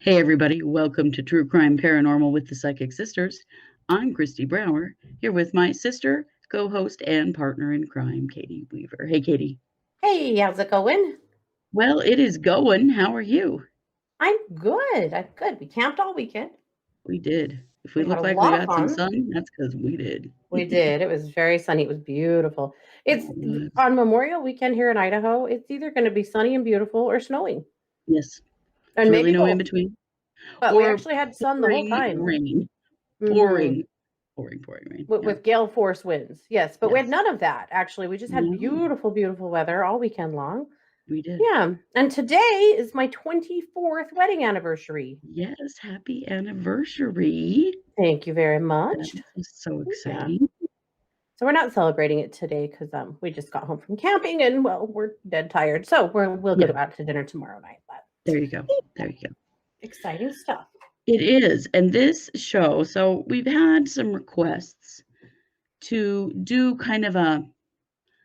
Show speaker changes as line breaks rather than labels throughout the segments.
Hey everybody, welcome to True Crime Paranormal with the Psychic Sisters. I'm Kristi Brower, here with my sister, co-host, and partner in crime, Katie Weaver. Hey Katie.
Hey, how's it going?
Well, it is going. How are you?
I'm good. I'm good. We camped all weekend.
We did. If we
We had
look
a
like we
lot of
got some
fun.
sun, that's because we did.
We did. It was very sunny. It was beautiful. It's
It was.
on Memorial Weekend here in Idaho. It's either going to be sunny and beautiful or snowing.
Yes.
And
There's really
maybe
no in
both.
between.
But we
Or
actually had sun the whole
pouring
time.
rain.
Mhm.
Pouring rain. Yeah.
With gale force winds. Yes, but we had
Yes.
none of that, actually. We just had
No,
beautiful, beautiful weather all weekend long.
we did.
Yeah. And today is my 24th wedding anniversary.
Yes, happy anniversary.
Thank you very much.
That is so
Yeah.
exciting.
So we're not celebrating it today because we just got home from camping and well we're dead tired. So we'll
Yeah.
go out to dinner tomorrow night. But
There you go. There you go.
exciting stuff.
It is. And this show, so we've had some requests to do kind of a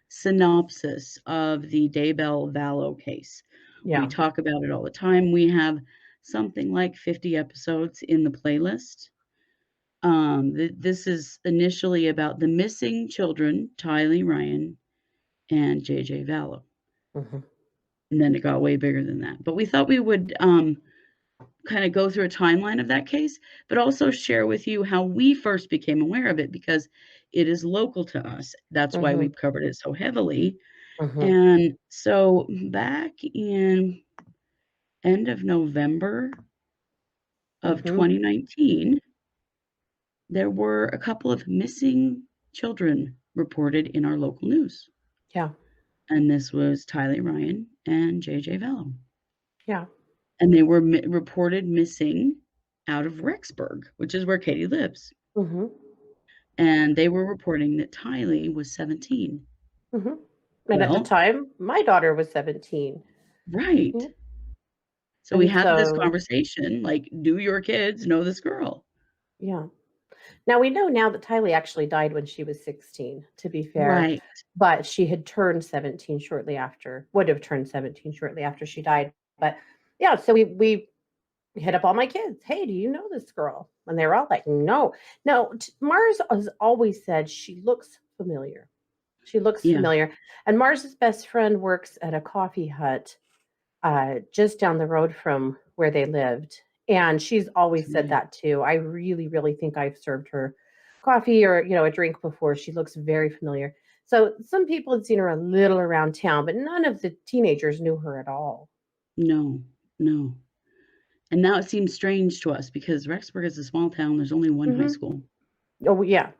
synopsis of the Daybell Vallow case.
Yeah.
We talk about it all the time. We have something like 50 episodes in the playlist. This is initially about the missing children, Tylee Ryan and JJ Vallow.
Mhm.
And then it got way bigger than that. But we thought we would kind of go through a timeline of that case, but also share with you how we first became aware of it because it is local to us. That's why
Mhm.
we've covered it so heavily.
Mhm.
And so back in end of November of
Mhm.
2019, there were a couple of missing children reported in our local news.
Yeah.
And this was Tylee Ryan and JJ Vallow.
Yeah.
And they were reported missing out of Rexburg, which is where Katie lives.
Mhm.
And they were reporting that Tylee was 17.
Mhm. And at the
Well,
time, my daughter was 17.
right.
Mhm.
So we
And
had this
so
conversation like, do your kids know this girl?
yeah. Now we know now that Tylee actually died when she was 16, to be fair.
Right.
But she had turned 17 shortly after, would have turned 17 shortly after she died. But yeah, so we hit up all my kids. Hey, do you know this girl? And they were all like, no. No, Mars has always said she looks familiar. She looks
Yeah.
familiar. And Mars's best friend works at a coffee hut just down the road from where they lived. And she's always said
Right.
that too. I really, really think I've served her coffee or, a drink before. She looks very familiar. So some people had seen her a little around town, but none of the teenagers knew her at all.
No, no. And now it seems strange to us because Rexburg is a small town. There's only one high
Hmm.
school.
Oh, yeah.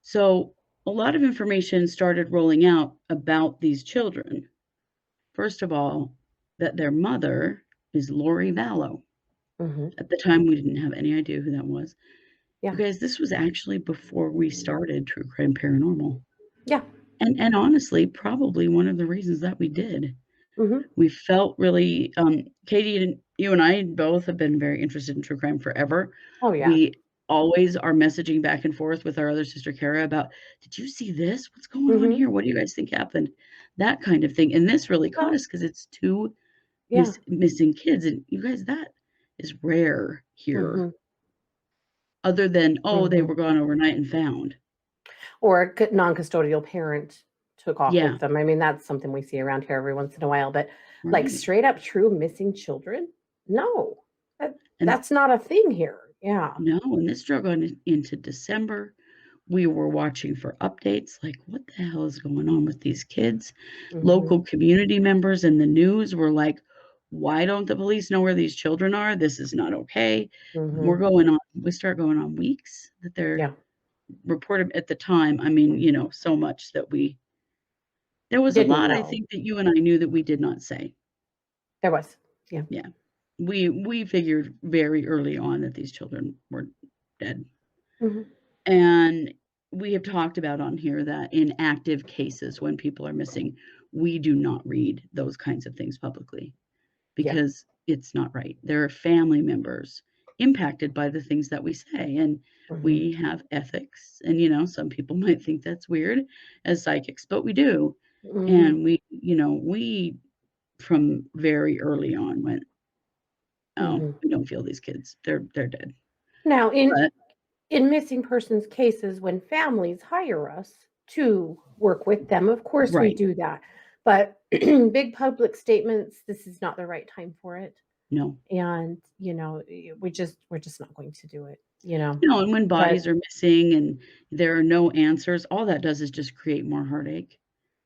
So a lot of information started rolling out about these children. First of all, that their mother is Lori Vallow.
Hmm.
At the time, we didn't have any idea who that was.
Yeah.
You guys, this was actually before we started True Crime Paranormal.
Yeah.
And honestly, probably one of the reasons that we did.
Hmm.
We felt really, Katie and you and I both have been very interested in true crime forever.
Oh, yeah.
We always are messaging back and forth with our other sister Kara about, did you see this? What's going on
Hmm.
here? What do you guys think happened? That kind of thing. And this really caught
Well,
us because it's two
yeah.
missing kids. And you guys, that is rare here.
Hmm.
Other than, oh, they
Hmm.
were gone overnight and found.
Or a non-custodial parent took off
Yeah,
with them. I mean, that's something we see around here every once in a while, but like
right.
straight up true missing children? No.
And
That's not a thing here. Yeah.
no, and this drug on into December. We were watching for updates like, what the hell is going on with these kids?
Mhm.
Local community members in the news were like, why don't the police know where these children are? This is not okay.
Mhm.
We start going on weeks that they're
Yeah.
reported at the time. I mean, so much that there was a
Didn't
lot I
know.
think that you and I knew that we did not say.
There was. Yeah.
Yeah. We figured very early on that these children were dead.
Mhm.
And we have talked about on here that in active cases, when people are missing, we do not read those kinds of things publicly
Yeah.
because it's not right. There are family members impacted by the things that we say, and
Mhm.
we have ethics. And, you know, some people might think that's weird as psychics, but we do.
Mhm.
And we from very early on went, oh,
Mhm.
we don't feel these kids. They're dead.
Now,
But
in missing persons cases, when families hire us to work with them, of course we
right.
do that. But big public statements, this is not the right time for it.
No.
And, we're just not going to do it, you know.
You know, and when
But
bodies are missing and there are no answers, all that does is just create more heartache.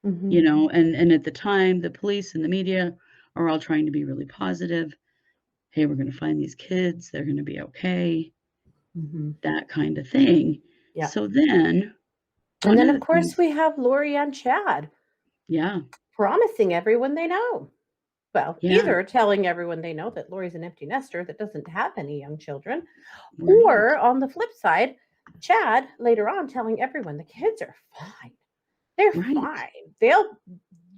You
mhm,
know, and at the time, the police and the media are all trying to be really positive. Hey, we're gonna find these kids, they're gonna be okay,
mhm.
that kind of thing.
Yeah.
So then,
And
one
then
of
of
the
course
things
we have Lori and Chad
yeah,
promising everyone they know. Well,
yeah,
either telling everyone they know that Lori's an empty nester that doesn't have any young children,
right,
or on the flip side, Chad later on telling everyone the kids are fine. They're
right.
fine.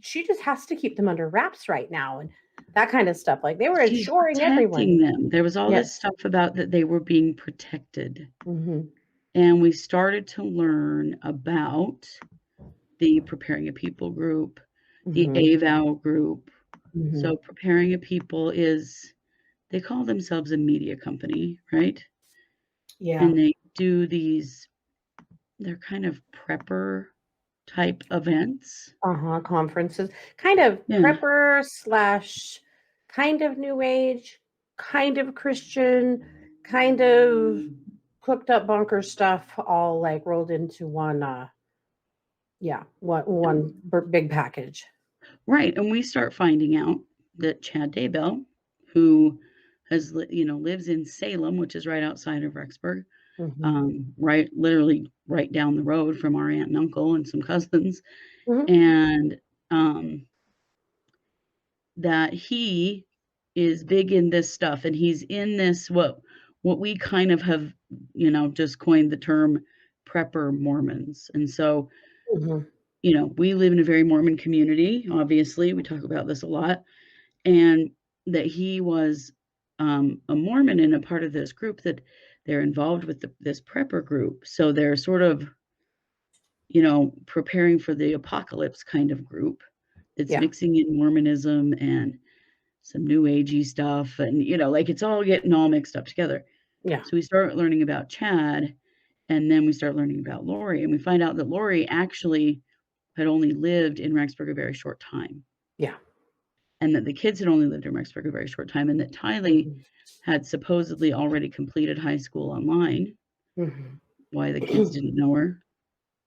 She just has to keep them under wraps right now and that kind of stuff. Like they were
She's
assuring
protecting
everyone.
them. There was all this
Yes.
stuff about that they were being protected,
Mhm.
and we started to learn about the Preparing a People group, the
Mhm.
AVOW group.
Mhm.
So Preparing a People is they call themselves a media company, right?
Yeah.
And they do these they're kind of prepper type events.
Uh-huh. Conferences. Kind of
Yeah.
prepper slash kind of new age, kind of Christian, kind of cooked up bunker stuff all like rolled into one yeah,
Yeah.
one big package.
Right, and we start finding out that Chad Daybell, who lives in Salem, which is right outside of Rexburg,
Mhm.
right literally right down the road from our aunt and uncle and some cousins,
Mhm.
and, um, that he is big in this stuff, and he's in this what we kind of have, just coined the term prepper Mormons, and so,
Mhm.
we live in a very Mormon community, obviously, we talk about this a lot, and that he was, a Mormon and a part of this group that they're involved with this prepper group, so they're sort of, preparing for the apocalypse kind of group. It's
Yeah.
mixing in Mormonism and some new agey stuff and, like, it's all getting all mixed up together.
Yeah.
So we start learning about Chad, and then we start learning about Lori, and we find out that Lori actually had only lived in Rexburg a very short time,
Yeah.
and that the kids had only lived in Rexburg a very short time, and that Tylee
Mhm.
had supposedly already completed high school online,
Mhm.
why the kids didn't know her,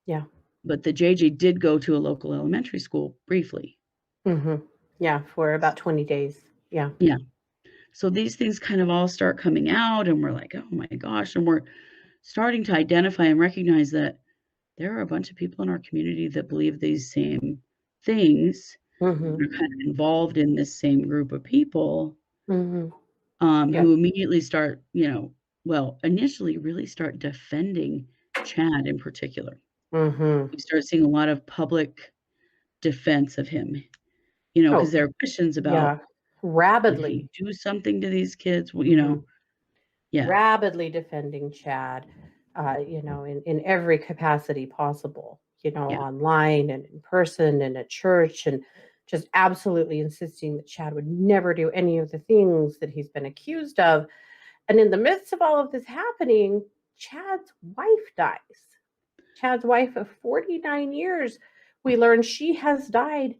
Yeah.
but the JJ did go to a local elementary school briefly.
Mhm. Yeah, for about 20 days. Yeah.
Yeah. So these things kind of all start coming out, and we're like, "Oh my gosh," and we're starting to identify and recognize that there are a bunch of people in our community that believe these same things,
Mhm.
are kind of involved in this same group of people,
Mhm.
who
Yep.
immediately start, initially really start defending Chad in particular.
Mhm.
We start seeing a lot of public defense of him, because
Oh,
there are questions about,
yeah.
did he
Rabidly.
do something to these kids? Well,
Mhm.
yeah,
Rabidly defending Chad, in every capacity possible,
yeah,
online and in person and at church, and just absolutely insisting that Chad would never do any of the things that he's been accused of. And in the midst of all of this happening, Chad's wife dies. Chad's wife of 49 years, we learn she has died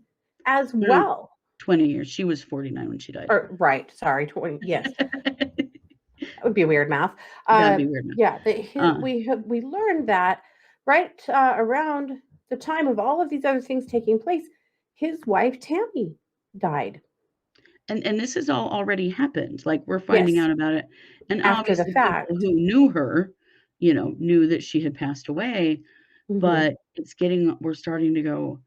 as
no,
well.
20 years. She was 49 when she died.
Or right, sorry, 20, yes. That would be weird math.
That'd be weird now.
Yeah,
Uh,
we learned that right around the time of all of these other things taking place, his wife Tammy died.
and this has all already happened, like, we're finding
Yes,
out about it, and
after the
obviously people
fact.
who knew her, knew that she had passed away,
Hmm.
but we're starting to go,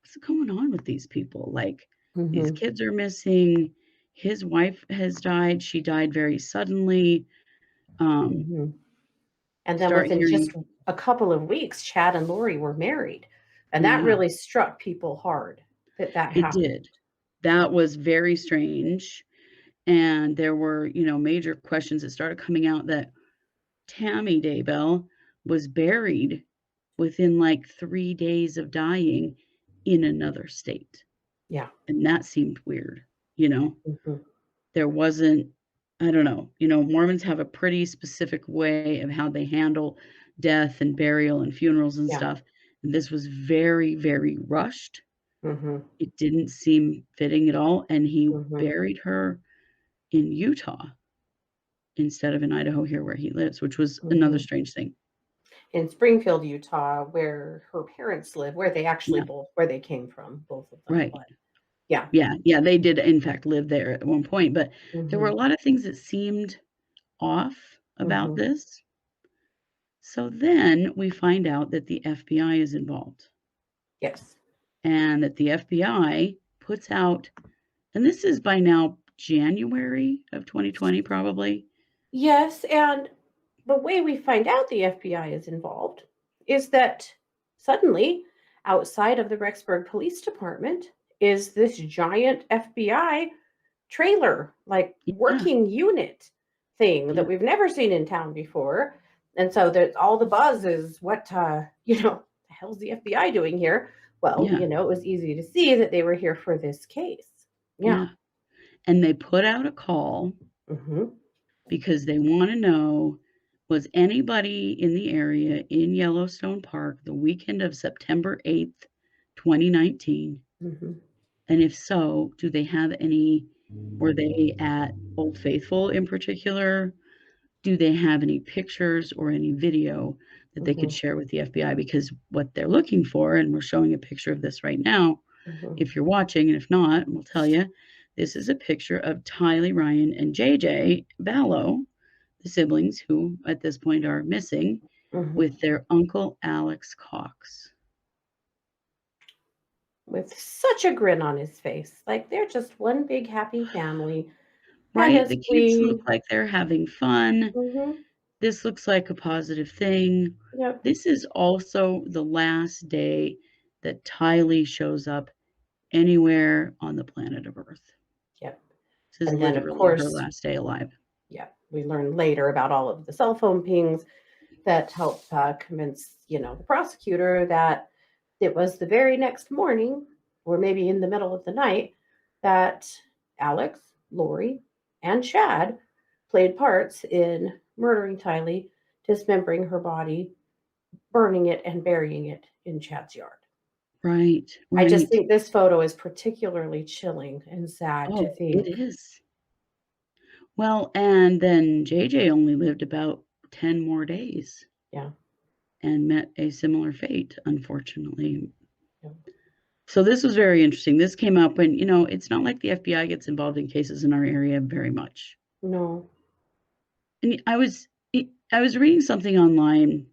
"What's going on with these people?" Like, these
Hmm.
kids are missing, his wife has died, she died very suddenly, um,
Hmm. And then
start
within just
hearing
a couple of weeks, Chad and Lori were married, and that
yeah,
really struck people hard. that
It
happened.
did. That was very strange, and there were, major questions that started coming out that Tammy Daybell was buried within, like, 3 days of dying in another state,
Yeah.
and that seemed weird, you know?
Mhm.
There wasn't I don't know, Mormons have a pretty specific way of how they handle death and burial and funerals and
Yeah.
stuff, and this was very, very rushed.
Mhm.
It didn't seem fitting at all, and he
Mhm.
buried her in Utah instead of in Idaho here where he lives, which was another
Mhm.
strange thing.
In Springfield, Utah, where her parents live, where they actually
Yeah,
both where they came from, both of them,
right.
but yeah.
Yeah, yeah, they did, in fact, live there at one point, but there were a
Mhm.
lot of things that seemed off about
Mhm.
this. So then we find out that the FBI is involved
Yes.
and that the FBI puts out and this is by now January of 2020 probably.
Yes, and the way we find out the FBI is involved is that suddenly, outside of the Rexburg Police Department, is this giant FBI trailer, like
Yeah,
working unit thing
yeah,
that we've never seen in town before. And so there's all the buzz is what the hell's the FBI doing here? Well,
yeah,
it was easy to see that they were here for this case. Yeah.
yeah, and they put out a call
Hmm.
because they wanna know, was anybody in the area in Yellowstone Park the weekend of September 8th, 2019?
Hmm.
And if so, do they have any were they at Old Faithful in particular? Do they have any pictures or any video that they could
Hmm.
share with the FBI? Because what they're looking for, and we're showing a picture of this right now,
Hmm.
if you're watching, and if not, we'll tell you, this is a picture of Tylee Ryan and JJ Vallow, the siblings who at this point are missing,
Hmm.
with their uncle Alex Cox.
With such a grin on his face. Like they're just one big happy family. And
Right?
as
The kids look
we,
like they're having fun.
hmm,
This looks like a positive thing.
yep,
This is also the last day that Tylee shows up anywhere on the planet of Earth.
yep.
This is
And then, of
literally her
course,
last day alive.
yeah, we learn later about all of the cell phone pings that help convince, the prosecutor that it was the very next morning, or maybe in the middle of the night, that Alex, Lori, and Chad played parts in murdering Tylee, dismembering her body, burning it, and burying it in Chad's yard.
Right,
I just
right.
think this photo is particularly chilling and sad to
Oh, it
think.
is. Well, and then JJ only lived about 10 more days
Yeah.
and met a similar fate, unfortunately.
Yeah.
So this was very interesting. This came up when, it's not like the FBI gets involved in cases in our area very much.
No.
And I was reading something online,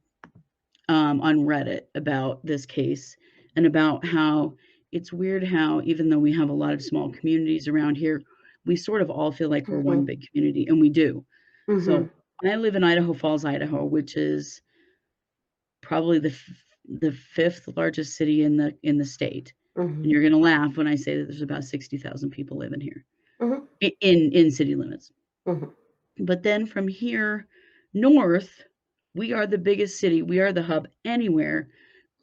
on Reddit about this case and about how it's weird how even though we have a lot of small communities around here, we sort of all feel like we're one
Mhm.
big community, and we do.
Mhm.
So, I live in Idaho Falls, Idaho, which is probably the 5th largest city in the state, and
Mhm.
you're gonna laugh when I say that there's about 60,000 people living here
Mhm.
in city limits.
Mhm.
But then from here north, we are the biggest city, we are the hub anywhere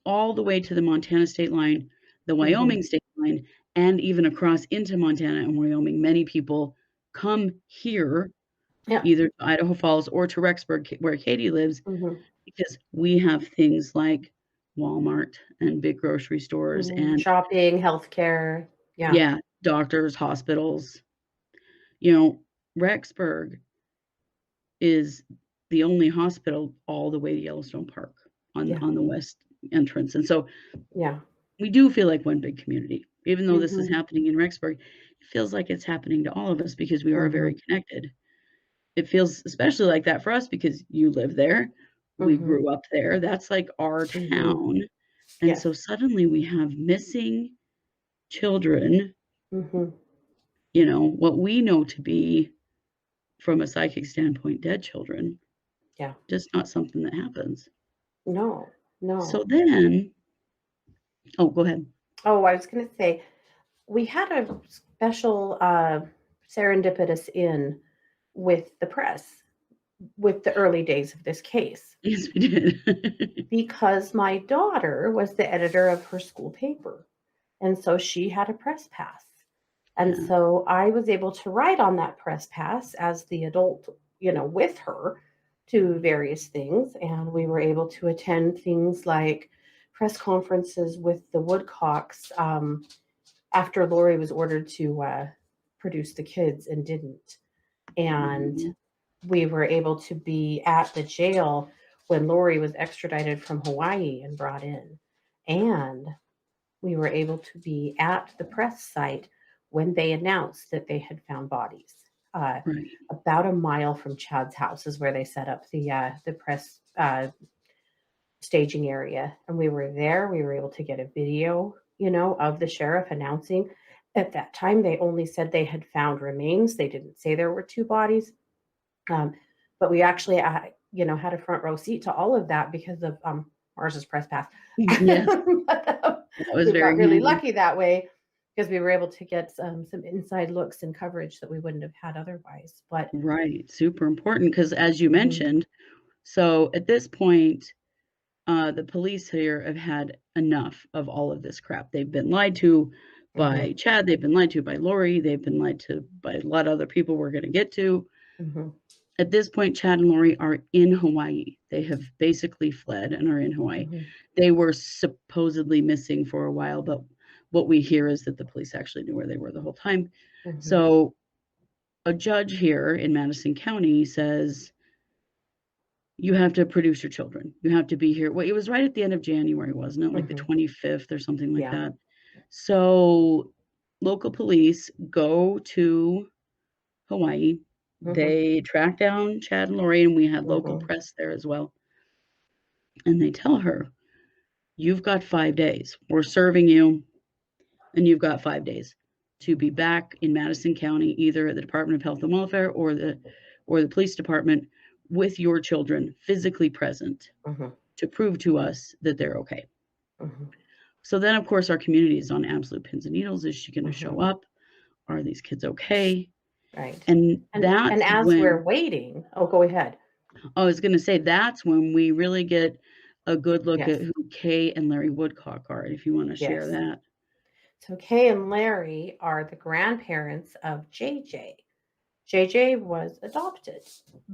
all the way to the Montana state line, the
Mhm.
Wyoming state line, and even across into Montana and Wyoming. Many people come here,
Yeah.
either to Idaho Falls or to Rexburg, where Katie lives,
Mhm.
because we have things like Walmart and big grocery stores
Mhm.
and,
Shopping, healthcare. Yeah.
yeah, doctors, hospitals. You know, Rexburg is the only hospital all the way to Yellowstone Park
Yeah.
on the west entrance, and so
Yeah.
we do feel like one big community. Even though this is
Mhm.
happening in Rexburg, it feels like it's happening to all of us because we are very
Mhm.
connected. It feels especially like that for us because you live there, we
Mhm.
grew up there, that's like our
Mhm.
town, and
Yes.
so suddenly we have missing children,
Mhm.
what we know to be, from a psychic standpoint, dead children,
Yeah.
just not something that happens.
No.
So
No.
then oh, go ahead.
Oh, I was gonna say, we had a special serendipitous in with the press with the early days of this case
Yes, we did.
because my daughter was the editor of her school paper. And so she had a press pass. And
Yeah.
so I was able to write on that press pass as the adult, with her to various things. And we were able to attend things like press conferences with the Woodcocks after Lori was ordered to produce the kids and didn't. And
Mhm.
we were able to be at the jail when Lori was extradited from Hawaii and brought in. And we were able to be at the press site when they announced that they had found bodies.
Right.
About a mile from Chad's house is where they set up the press staging area, and we were there. We were able to get a video, of the sheriff announcing. At that time, they only said they had found remains. They didn't say there were two bodies, but we actually, had a front row seat to all of that because of Mars's press pass.
Yes,
But,
that was
we got
very
really
handy.
lucky that way because we were able to get some inside looks and coverage that we wouldn't have had otherwise. But
Right, super important because, as you
mhm,
mentioned, so at this point, the police here have had enough of all of this crap. They've been lied to by
mhm,
Chad, they've been lied to by Lori, they've been lied to by a lot of other people we're gonna get to.
mhm,
At this point, Chad and Lori are in Hawaii. They have basically fled and are in Hawaii.
mhm,
They were supposedly missing for a while, but what we hear is that the police actually knew where they were the whole time.
mhm,
So a judge here in Madison County says, you have to produce your children. You have to be here. Well, it was right at the end of January, wasn't it? Like the
mhm.
25th or something like
Yeah.
that. So local police go to Hawaii.
Mhm,
They track down Chad and Lori, and we had local
mhm,
press there as well. And they tell her, you've got 5 days. We're serving you, and you've got 5 days to be back in Madison County, either at the Department of Health and Welfare or the police department with your children physically present
mhm,
to prove to us that they're okay.
mhm,
So then, of course, our community is on absolute pins and needles. Is she going to show
mhm.
up? Are these kids okay?
Right.
And
And
that's
as we're
when
waiting, oh, go ahead.
I was going to say that's when we really get a good look at
Yes.
who Kay and Larry Woodcock are. If you want to share
Yes.
that.
So Kay and Larry are the grandparents of JJ. JJ was adopted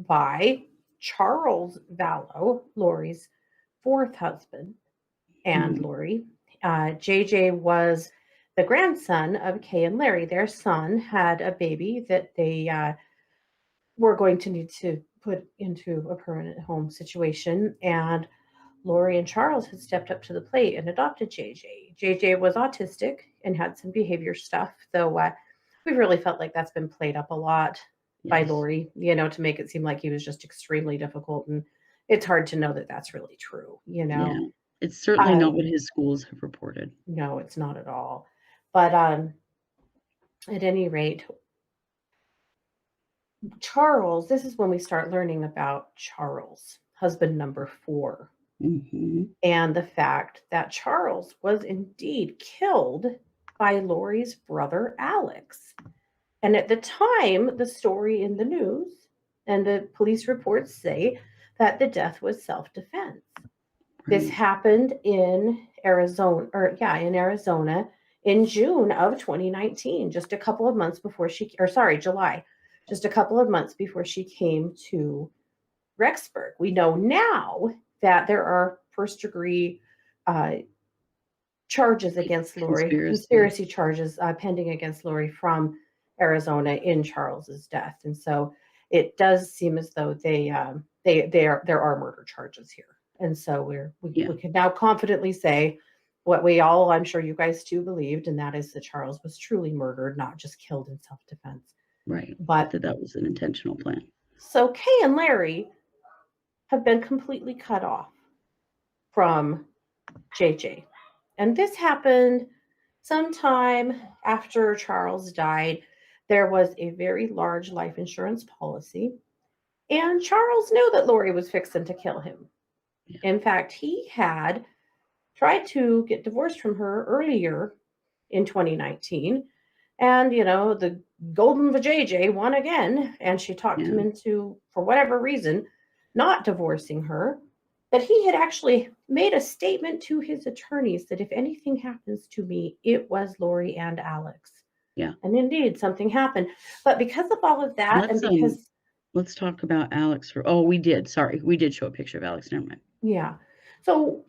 by Charles Vallow, Lori's fourth husband, and
Mhm.
Lori. JJ was the grandson of Kay and Larry. Their son had a baby that they were going to need to put into a permanent home situation. And Lori and Charles had stepped up to the plate and adopted JJ. JJ was autistic and had some behavior stuff, though we really felt like that's been played up a lot by
Yes.
Lori, to make it seem like he was just extremely difficult. And it's hard to know that that's really true.
Yeah. It's certainly not
Um,
what his schools have reported.
no, it's not at all. But at any rate, Charles, this is when we start learning about Charles, husband number four,
Mhm.
and the fact that Charles was indeed killed by Lori's brother Alex. And at the time, the story in the news and the police reports say that the death was self defense. This
Right.
happened in Arizona, in Arizona in June of 2019, just a couple of months before July, just a couple of months before she came to Rexburg. We know now that there are first degree uh, charges against Lori,
Conspiracy.
conspiracy charges pending against Lori from Arizona in Charles's death, and so it does seem as though there are murder charges here, and so
Yeah.
we can now confidently say what we all, I'm sure you guys too, believed, and that is that Charles was truly murdered, not just killed in self defense.
Right.
But
That was an intentional plan.
so Kay and Larry have been completely cut off from JJ. And this happened sometime after Charles died. There was a very large life insurance policy, and Charles knew that Lori was fixing to kill him.
Yeah.
In fact, he had tried to get divorced from her earlier in 2019. And, the golden vajayjay won again. And she talked him into, for whatever reason, not divorcing her. But he had actually made a statement to his attorneys that if anything happens to me, it was Lori and Alex.
Yeah.
And indeed, something happened. But because of all of that,
let's talk about Alex we did. Sorry, we did show a picture of Alex. Never mind.
Yeah. So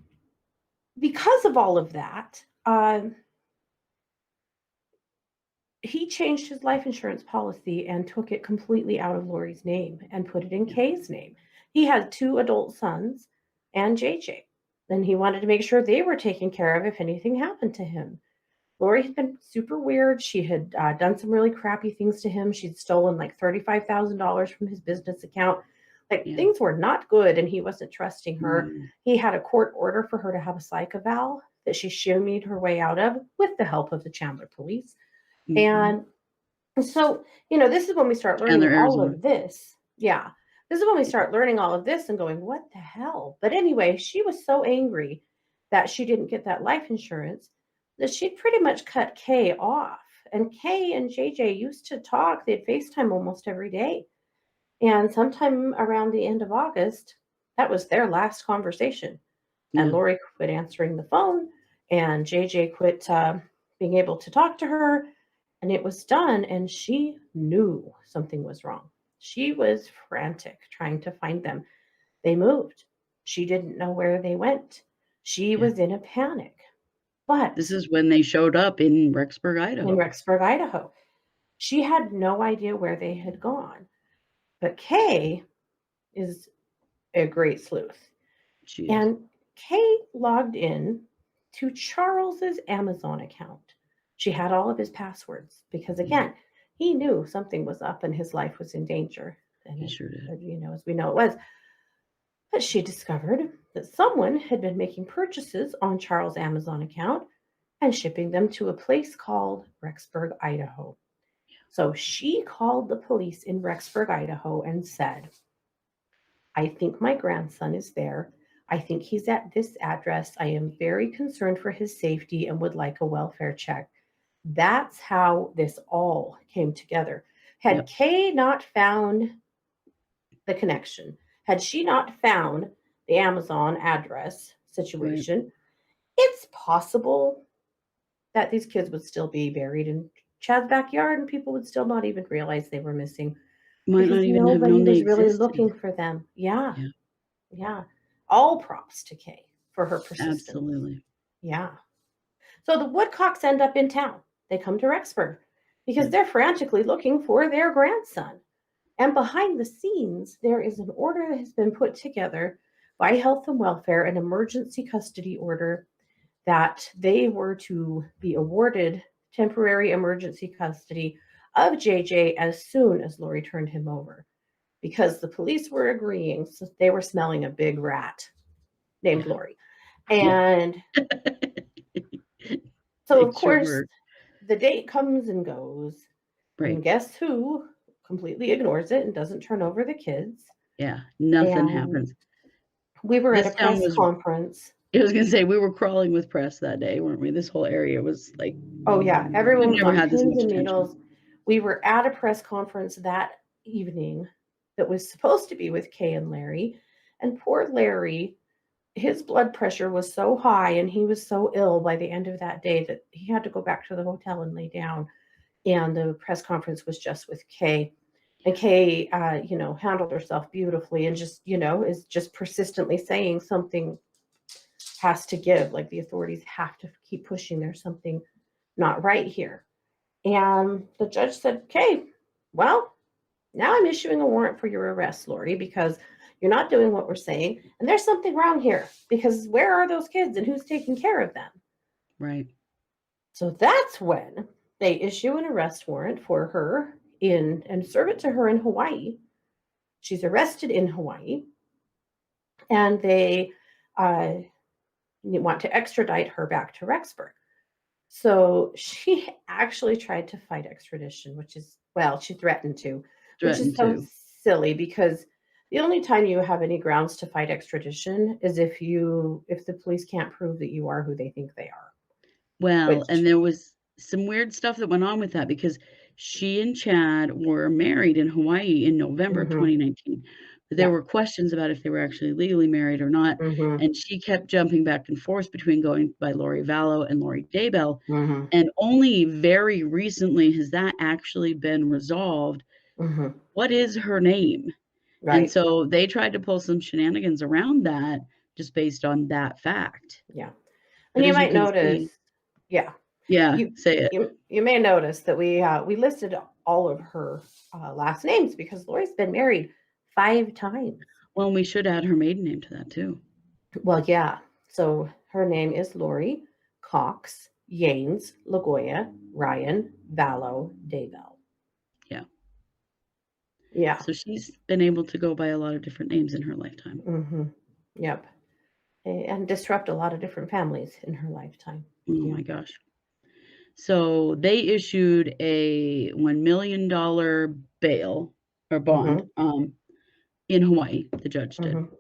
because of all of that, he changed his life insurance policy and took it completely out of Lori's name and put it in Kay's name. He had 2 adult sons and JJ. And he wanted to make sure they were taken care of if anything happened to him. Lori had been super weird. She had done some really crappy things to him. She'd stolen like $35,000 from his business account. Things were not good, and he wasn't trusting her. He had a court order for her to have a psych eval that she shimmied her way out of with the help of the Chandler police. And so, this is when we start learning all of this. Yeah. This is when we start learning all of this and going, what the hell? But anyway, she was so angry that she didn't get that life insurance that she'd pretty much cut Kay off. And Kay and JJ used to talk. They'd FaceTime almost every day. And sometime around the end of August, that was their last conversation. And Lori quit answering the phone, and JJ quit being able to talk to her. And it was done, and she knew something was wrong. She was frantic trying to find them. They moved. She didn't know where they went. She was in a panic. But
this is when they showed up in Rexburg,
Idaho. She had no idea where they had gone. But Kay is a great sleuth. And Kay logged in to Charles's Amazon account. She had all of his passwords because, again, he knew something was up and his life was in danger. And
he sure did.
As we know it was. But she discovered that someone had been making purchases on Charles' Amazon account and shipping them to a place called Rexburg, Idaho. So she called the police in Rexburg, Idaho and said, I think my grandson is there. I think he's at this address. I am very concerned for his safety and would like a welfare check. That's how this all came together. Had Kay not found the connection, had she not found the Amazon address situation, it's possible that these kids would still be buried in Chad's backyard and people would still not even realize they were missing.
Might not even have known they existed.
Nobody was really looking for them. Yeah. All props to Kay for her persistence.
Absolutely.
Yeah. So the Woodcocks end up in town. They come to Rexburg because they're frantically looking for their grandson. And behind the scenes, there is an order that has been put together by Health and Welfare, an emergency custody order that they were to be awarded temporary emergency custody of JJ as soon as Lori turned him over, because the police were agreeing. So they were smelling a big rat named Lori. And so, of course, the date comes and goes. Right. And guess who completely ignores it and doesn't turn over the kids?
Yeah, nothing happens.
We were at a press conference.
I was going to say, we were crawling with press that day, weren't we? This whole area was like...
Oh, yeah. Everyone was on pins and needles. We were at a press conference that evening that was supposed to be with Kay and Larry. And poor Larry, his blood pressure was so high and he was so ill by the end of that day that he had to go back to the hotel and lay down. And the press conference was just with Kay. And Kay, handled herself beautifully and just, is just persistently saying something has to give. Like, the authorities have to keep pushing. There's something not right here. And the judge said, okay, well, now I'm issuing a warrant for your arrest, Lori, because you're not doing what we're saying. And there's something wrong here, because where are those kids and who's taking care of them?
Right.
So that's when they issue an arrest warrant for her and serve it to her in Hawaii. She's arrested in Hawaii. And they want to extradite her back to Rexburg. So she actually tried to fight extradition, she threatened to, which is so silly, because the only time you have any grounds to fight extradition is if the police can't prove that you are who they think they are.
Well, and there was some weird stuff that went on with that because she and Chad were married in Hawaii in November of
Mhm.
2019. But there
Yeah.
were questions about if they were actually legally married or not,
Mhm.
and she kept jumping back and forth between going by Lori Vallow and Lori Daybell,
Mhm.
and only very recently has that actually been resolved.
Mhm.
What is her name? And
Right.
so they tried to pull some shenanigans around that just based on that fact.
Yeah. And
But
you
as you
might
can
notice,
see
yeah,
Yeah,
you
say it.
you may notice that we listed all of her last names because Lori's been married 5 times.
Well, we should add her maiden name to that too.
Well, yeah. So her name is Lori Cox Yanes Lagoya Ryan Vallow Daybell.
Yeah.
Yeah.
So she's been able to go by a lot of different names in her lifetime.
Mm-hmm. Yep. And disrupt a lot of different families in her lifetime.
Oh
Yeah.
my gosh. So they issued a $1 million bail or bond
Mm-hmm.
in Hawaii, the judge did.
Mm-hmm.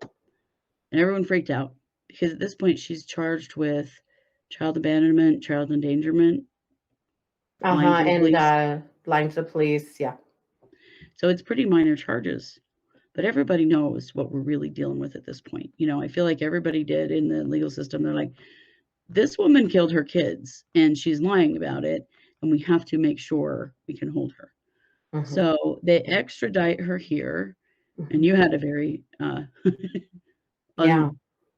And everyone freaked out because at this point she's charged with child abandonment, child endangerment, lying to the
And
police.
lying to the police. Yeah.
So it's pretty minor charges. But everybody knows what we're really dealing with at this point. You know, I feel like everybody did in the legal system. They're like, this woman killed her kids and she's lying about it, and we have to make sure we can hold her.
Mm-hmm.
So they extradite her here, and
Mm-hmm.
you had a very
Yeah.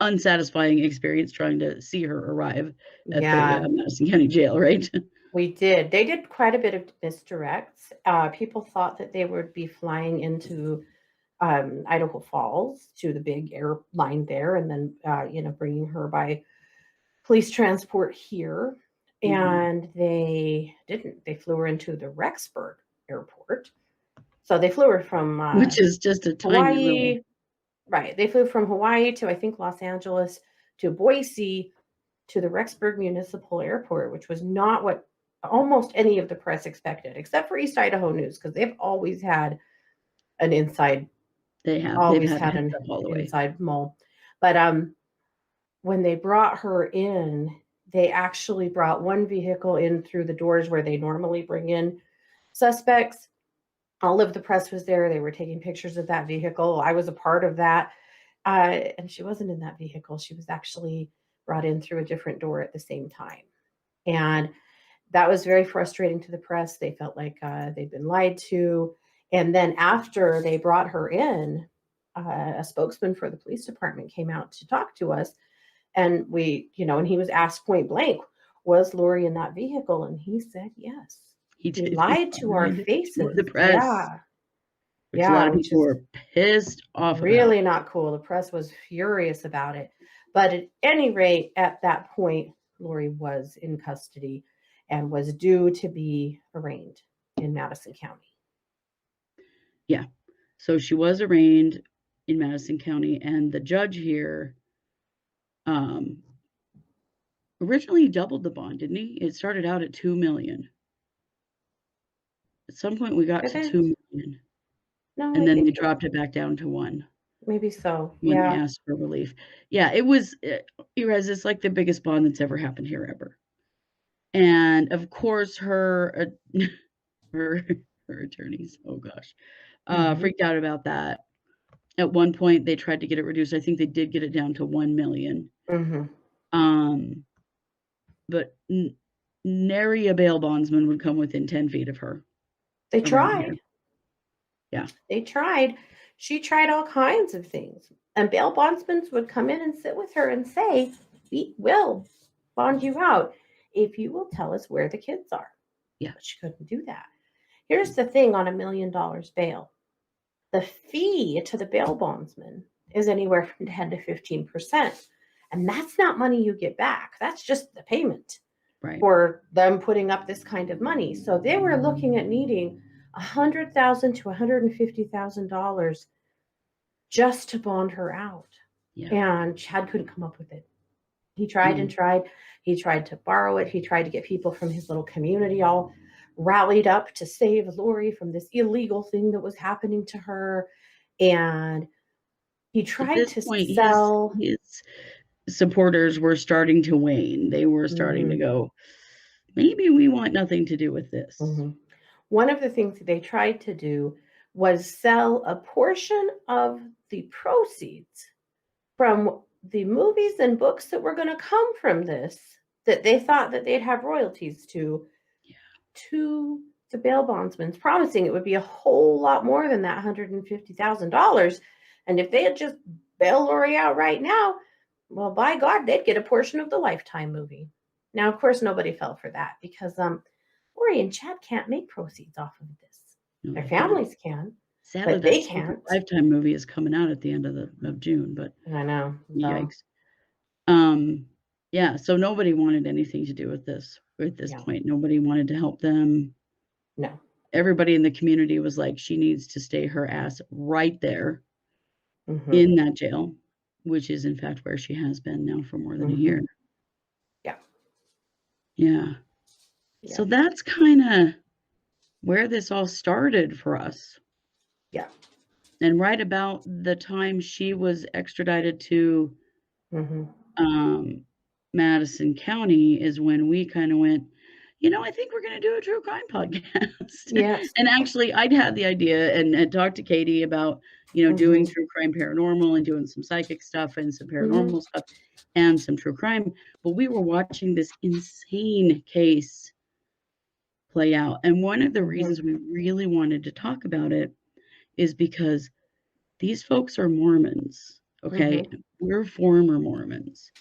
unsatisfying experience trying to see her arrive at the
Yeah.
Madison County Jail, right?
We did. They did quite a bit of misdirects. People thought that they would be flying into Idaho Falls to the big airline there, and then bringing her by police transport here.
Mhm.
And they didn't. They flew her into the Rexburg airport. So they flew her from
Which is just a tiny little
Hawaii. Right. They flew from Hawaii to, I think, Los Angeles to Boise to the Rexburg Municipal Airport, which was not what almost any of the press expected, except for East Idaho News, because they've always had an inside,
they've had heads up all the way.
inside mole. But when they brought her in, they actually brought one vehicle in through the doors where they normally bring in suspects. All of the press was there. They were taking pictures of that vehicle. I was a part of that. And she wasn't in that vehicle. She was actually brought in through a different door at the same time. And that was very frustrating to the press. They felt like they'd been lied to. And then after they brought her in, a spokesman for the police department came out to talk to us. And and he was asked point blank, was Lori in that vehicle? And he said, yes.
He
He
did. He
lied to our
lied to the
faces.
press,
Yeah.
which a lot
Yeah,
of
which
people
is
were pissed off about.
really not cool. The press was furious about it. But at any rate, at that point, Lori was in custody and was due to be arraigned in Madison County.
Yeah. So she was arraigned in Madison County, and the judge here um, originally doubled the bond, didn't he? It started out at 2 million. At some point we got
Did
to
it?
2 million,
No,
and
I
then they
think
dropped it back down to 1
maybe so.
when they
Yeah.
asked for relief. Yeah, it was you guys, it's like the biggest bond that's ever happened here ever. And of course her her her attorneys, oh gosh,
Hmm.
freaked out about that. At one point they tried to get it reduced. I think they did get it down to 1 million.
Hmm.
Um, but nary a bail bondsman would come within 10 feet of her
They
around here.
tried.
Yeah.
They tried. She tried all kinds of things. And bail bondsmen would come in and sit with her and say, we will bond you out if you will tell us where the kids are.
Yeah.
But she couldn't do that. Here's the thing on $1 million bail. The fee to the bail bondsman is anywhere from 10 to 15%. And that's not money you get back. That's just the payment
Right.
for them putting up this kind of money. So they were looking at needing $100,000 to $150,000 just to bond her out.
Yeah.
And Chad couldn't come up with it. He tried and tried. He tried to borrow it. He tried to get people from his little community all rallied up to save Lori from this illegal thing that was happening to her. And he
At
tried
this
to
point,
sell.
his supporters were starting to wane. They were starting to go, maybe we want nothing to do with this.
One of the things they tried to do was sell a portion of the proceeds from the movies and books that were going to come from this, that they thought that they'd have royalties to the bail bondsmen, promising it would be a whole lot more than that $150,000. And if they had just bailed Lori out right now, well, by God, they'd get a portion of the Lifetime movie. Now, of course, nobody fell for that because Lori and Chad can't make proceeds off of this.
No,
Their
they can't.
families can,
Sadly,
but they
that
can't.
Lifetime movie is coming out at the end of June, but
I know.
yikes. Yeah, so nobody wanted anything to do with this at this point. Nobody wanted to help them.
No.
Everybody in the community was like, she needs to stay her ass right there
Mm-hmm.
in that jail, which is in fact where she has been now for more than a year.
Yeah.
Yeah. So that's kind of where this all started for us.
Yeah.
And right about the time she was extradited to Madison County is when we kind of went, I think we're going to do a true crime podcast.
Yes.
And actually, I'd had the idea and talked to Katie about, doing true crime paranormal and doing some psychic stuff and some paranormal stuff and some true crime. But we were watching this insane case play out. And one of the reasons we really wanted to talk about it is because these folks are Mormons, okay? We're former Mormons.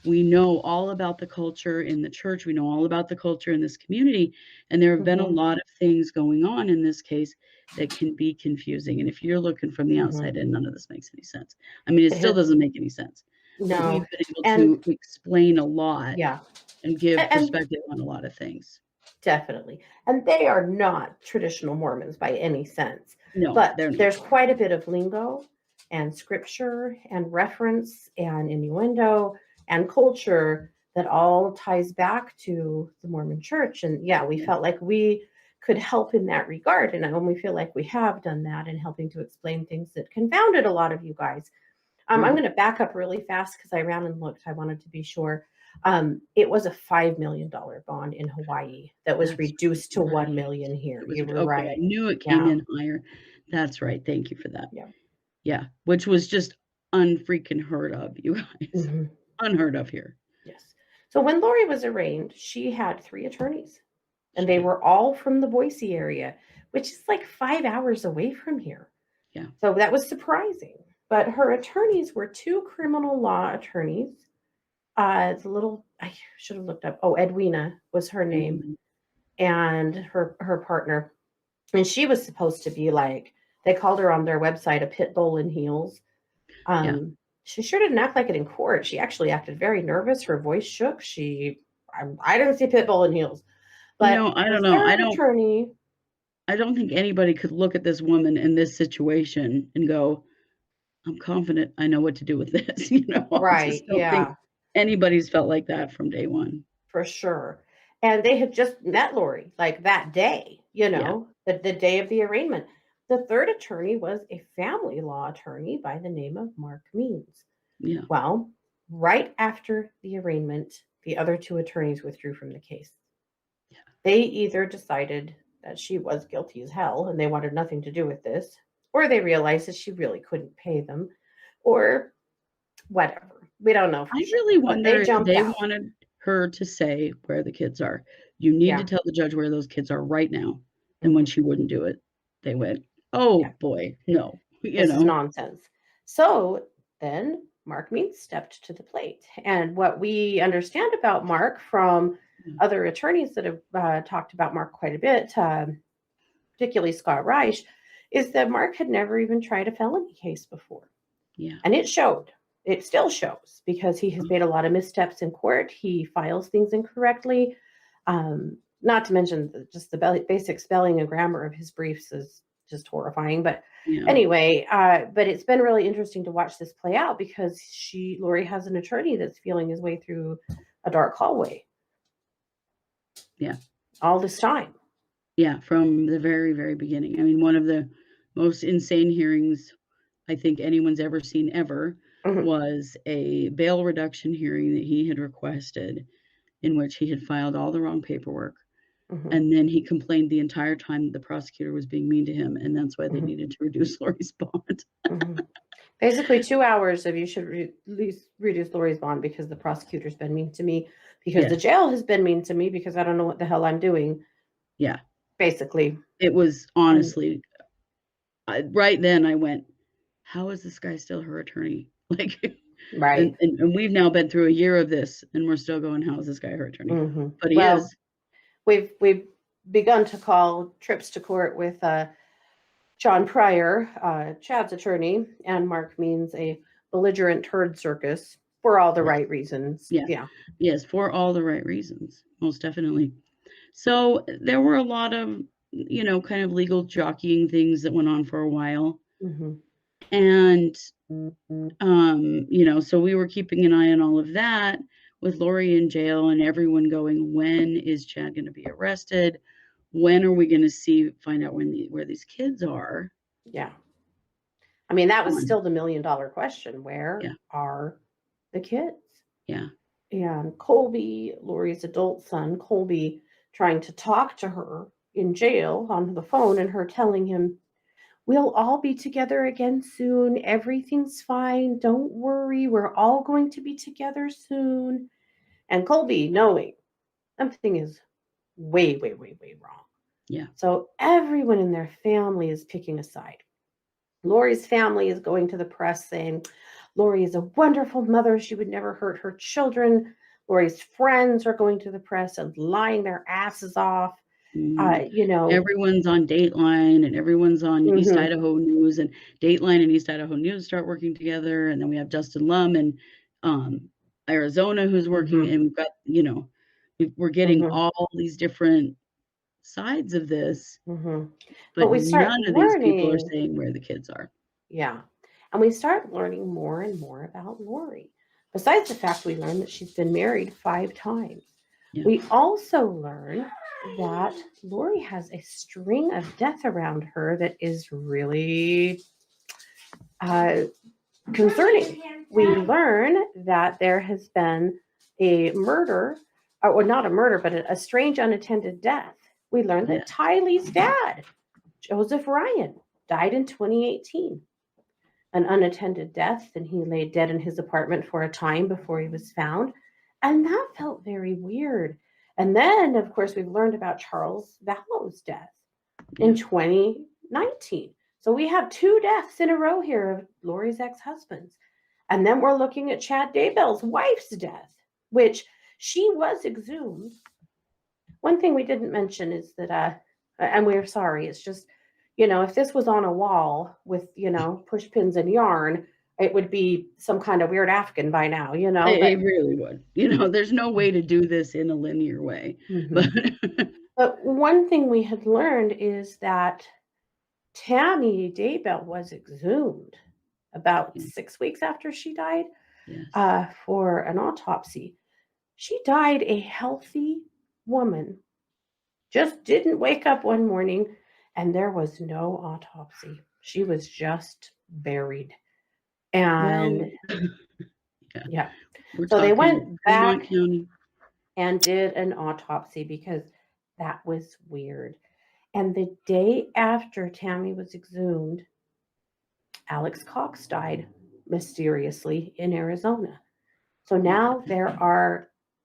We know all about the culture in the church. We know all about the culture in this community. And there have been a lot of things going on in this case that can be confusing. And if you're looking from the outside in, none of this makes any sense. I mean, it still doesn't make any sense.
No.
But we've been able to explain a lot
Yeah.
and give perspective on a lot of things.
Definitely. And they are not traditional Mormons by any sense.
No,
but
they're not.
There's quite a bit of lingo and scripture and reference and innuendo and culture that all ties back to the Mormon church. And we felt like we could help in that regard. And we feel like we have done that in helping to explain things that confounded a lot of you guys. I'm going to back up really fast because I ran and looked. I wanted to be sure. It was a $5 million bond in Hawaii that was reduced to $1 million here. You were right.
I knew it came in higher. That's right. Thank you for that. Yeah. Which was just unfreaking heard of, you guys. Unheard of here.
Yes. So when Lori was arraigned, she had 3 attorneys, and they were all from the Boise area, which is like 5 hours away from here.
Yeah.
So that was surprising. But her attorneys were 2 criminal law attorneys. I should have looked up. Oh, Edwina was her name, and her partner. And she was supposed to be like, they called her on their website a pit bull in heels. She sure didn't act like it in court. She actually acted very nervous. Her voice shook. I didn't see pit bull in heels. But
I don't know. I don't think anybody could look at this woman in this situation and go, I'm confident I know what to do with this.
Right. Yeah.
Anybody's felt like that from day one.
For sure. And they had just met Lori like that day, the day of the arraignment. The third attorney was a family law attorney by the name of Mark Means.
Yeah.
Well, right after the arraignment, the other 2 attorneys withdrew from the case. Yeah. They either decided that she was guilty as hell and they wanted nothing to do with this, or they realized that she really couldn't pay them, or whatever. We don't know.
I really wonder if they wanted her to say where the kids are. You need to tell the judge where those kids are right now. And when she wouldn't do it, they went, oh boy, no.
This is nonsense. So then Mark Means stepped to the plate. And what we understand about Mark from other attorneys that have talked about Mark quite a bit, particularly Scott Reich, is that Mark had never even tried a felony case before.
Yeah.
And it showed. It still shows because he has made a lot of missteps in court. He files things incorrectly. Not to mention just the basic spelling and grammar of his briefs is just horrifying. But anyway, but it's been really interesting to watch this play out because Lori has an attorney that's feeling his way through a dark hallway.
Yeah.
All this time.
Yeah, from the very, very beginning. I mean, one of the most insane hearings I think anyone's ever seen ever was a bail reduction hearing that he had requested. in which he had filed all the wrong paperwork.
Mhm.
And then he complained the entire time that the prosecutor was being mean to him, and that's why they
Mhm.
needed to reduce Lori's bond.
Mhm. Basically 2 hours of you should reduce Lori's bond because the prosecutor's been mean to me, because the
Yes.
jail has been mean to me because I don't know what the hell I'm doing,
Yeah.
basically.
It was
And
honestly, right then I went, "How is this guy still her attorney?" Like,
right.
and we've now been through a year of this, and we're still going, "How is this guy her attorney?"
Mhm.
But he
Well,
is.
we've begun to call trips to court with John Pryor, Chad's attorney, and Mark means a belligerent turd circus for all the
Yes.
right reasons.
Yeah.
Yeah.
Yes, for all the right reasons, most definitely. So, there were a lot of, kind of legal jockeying things that went on for a while,
Mhm.
and so we were keeping an eye on all of that with Lori in jail and everyone going, when is Chad going to be arrested? When are we going to find out where these kids are?
Yeah. I mean, that was
One.
still the $1,000,000 question.
Yeah.
Where are the kids?
Yeah.
And Colby, Lori's adult son, Colby, trying to talk to her in jail on the phone and her telling him, "We'll all be together again soon. Everything's fine. Don't worry. We're all going to be together soon." And Colby knowing something is way, way, way, way wrong.
Yeah.
So everyone in their family is picking a side. Lori's family is going to the press saying, "Lori is a wonderful mother. She would never hurt her children." Lori's friends are going to the press and lying their asses off.
Mhm.
You know,
Everyone's on Dateline and everyone's on East
mhm,
Idaho News, and Dateline and East Idaho News start working together, and then we have Justin Lum in, um, Arizona who's working,
mhm,
and we've got, we're getting
mhm,
all these different sides of this,
mhm. But
but
we start
none of these people are
learning,
saying where the kids are.
yeah, and we start learning more and more about Lori. Besides the fact we learn that she's been married 5 times,
Yeah.
we also learn that Lori has a string of death around her that is really uh, concerning. We learn that there has been a murder, or not a murder, but a strange unattended death. We learned
Yeah.
that Tylee's dad, Joseph Ryan, died in 2018. An unattended death, and he lay dead in his apartment for a time before he was found. And that felt very weird. And then, of course, we've learned about Charles Vallow's death in
Yeah.
2019. So we have 2 deaths in a row here of Lori's ex-husbands. And then we're looking at Chad Daybell's wife's death, which she was exhumed. One thing we didn't mention is that, and we're sorry, it's just, if this was on a wall with, push pins and yarn, it would be some kind of weird Afghan by now,
It
but
really would. There's no way to do this in a linear way, but
Mhm. But one thing we had learned is that Tammy Daybell was exhumed about
Yeah.
6 weeks after she died
Yes.
for an autopsy. She died a healthy woman, just didn't wake up one morning and there was no autopsy. She was just buried.
Well,
And
yeah,
yeah,
we're
so they
talking
went
Fremont
back
County.
and did an autopsy because that was weird. And the day after Tammy was exhumed, Alex Cox died mysteriously in Arizona. So now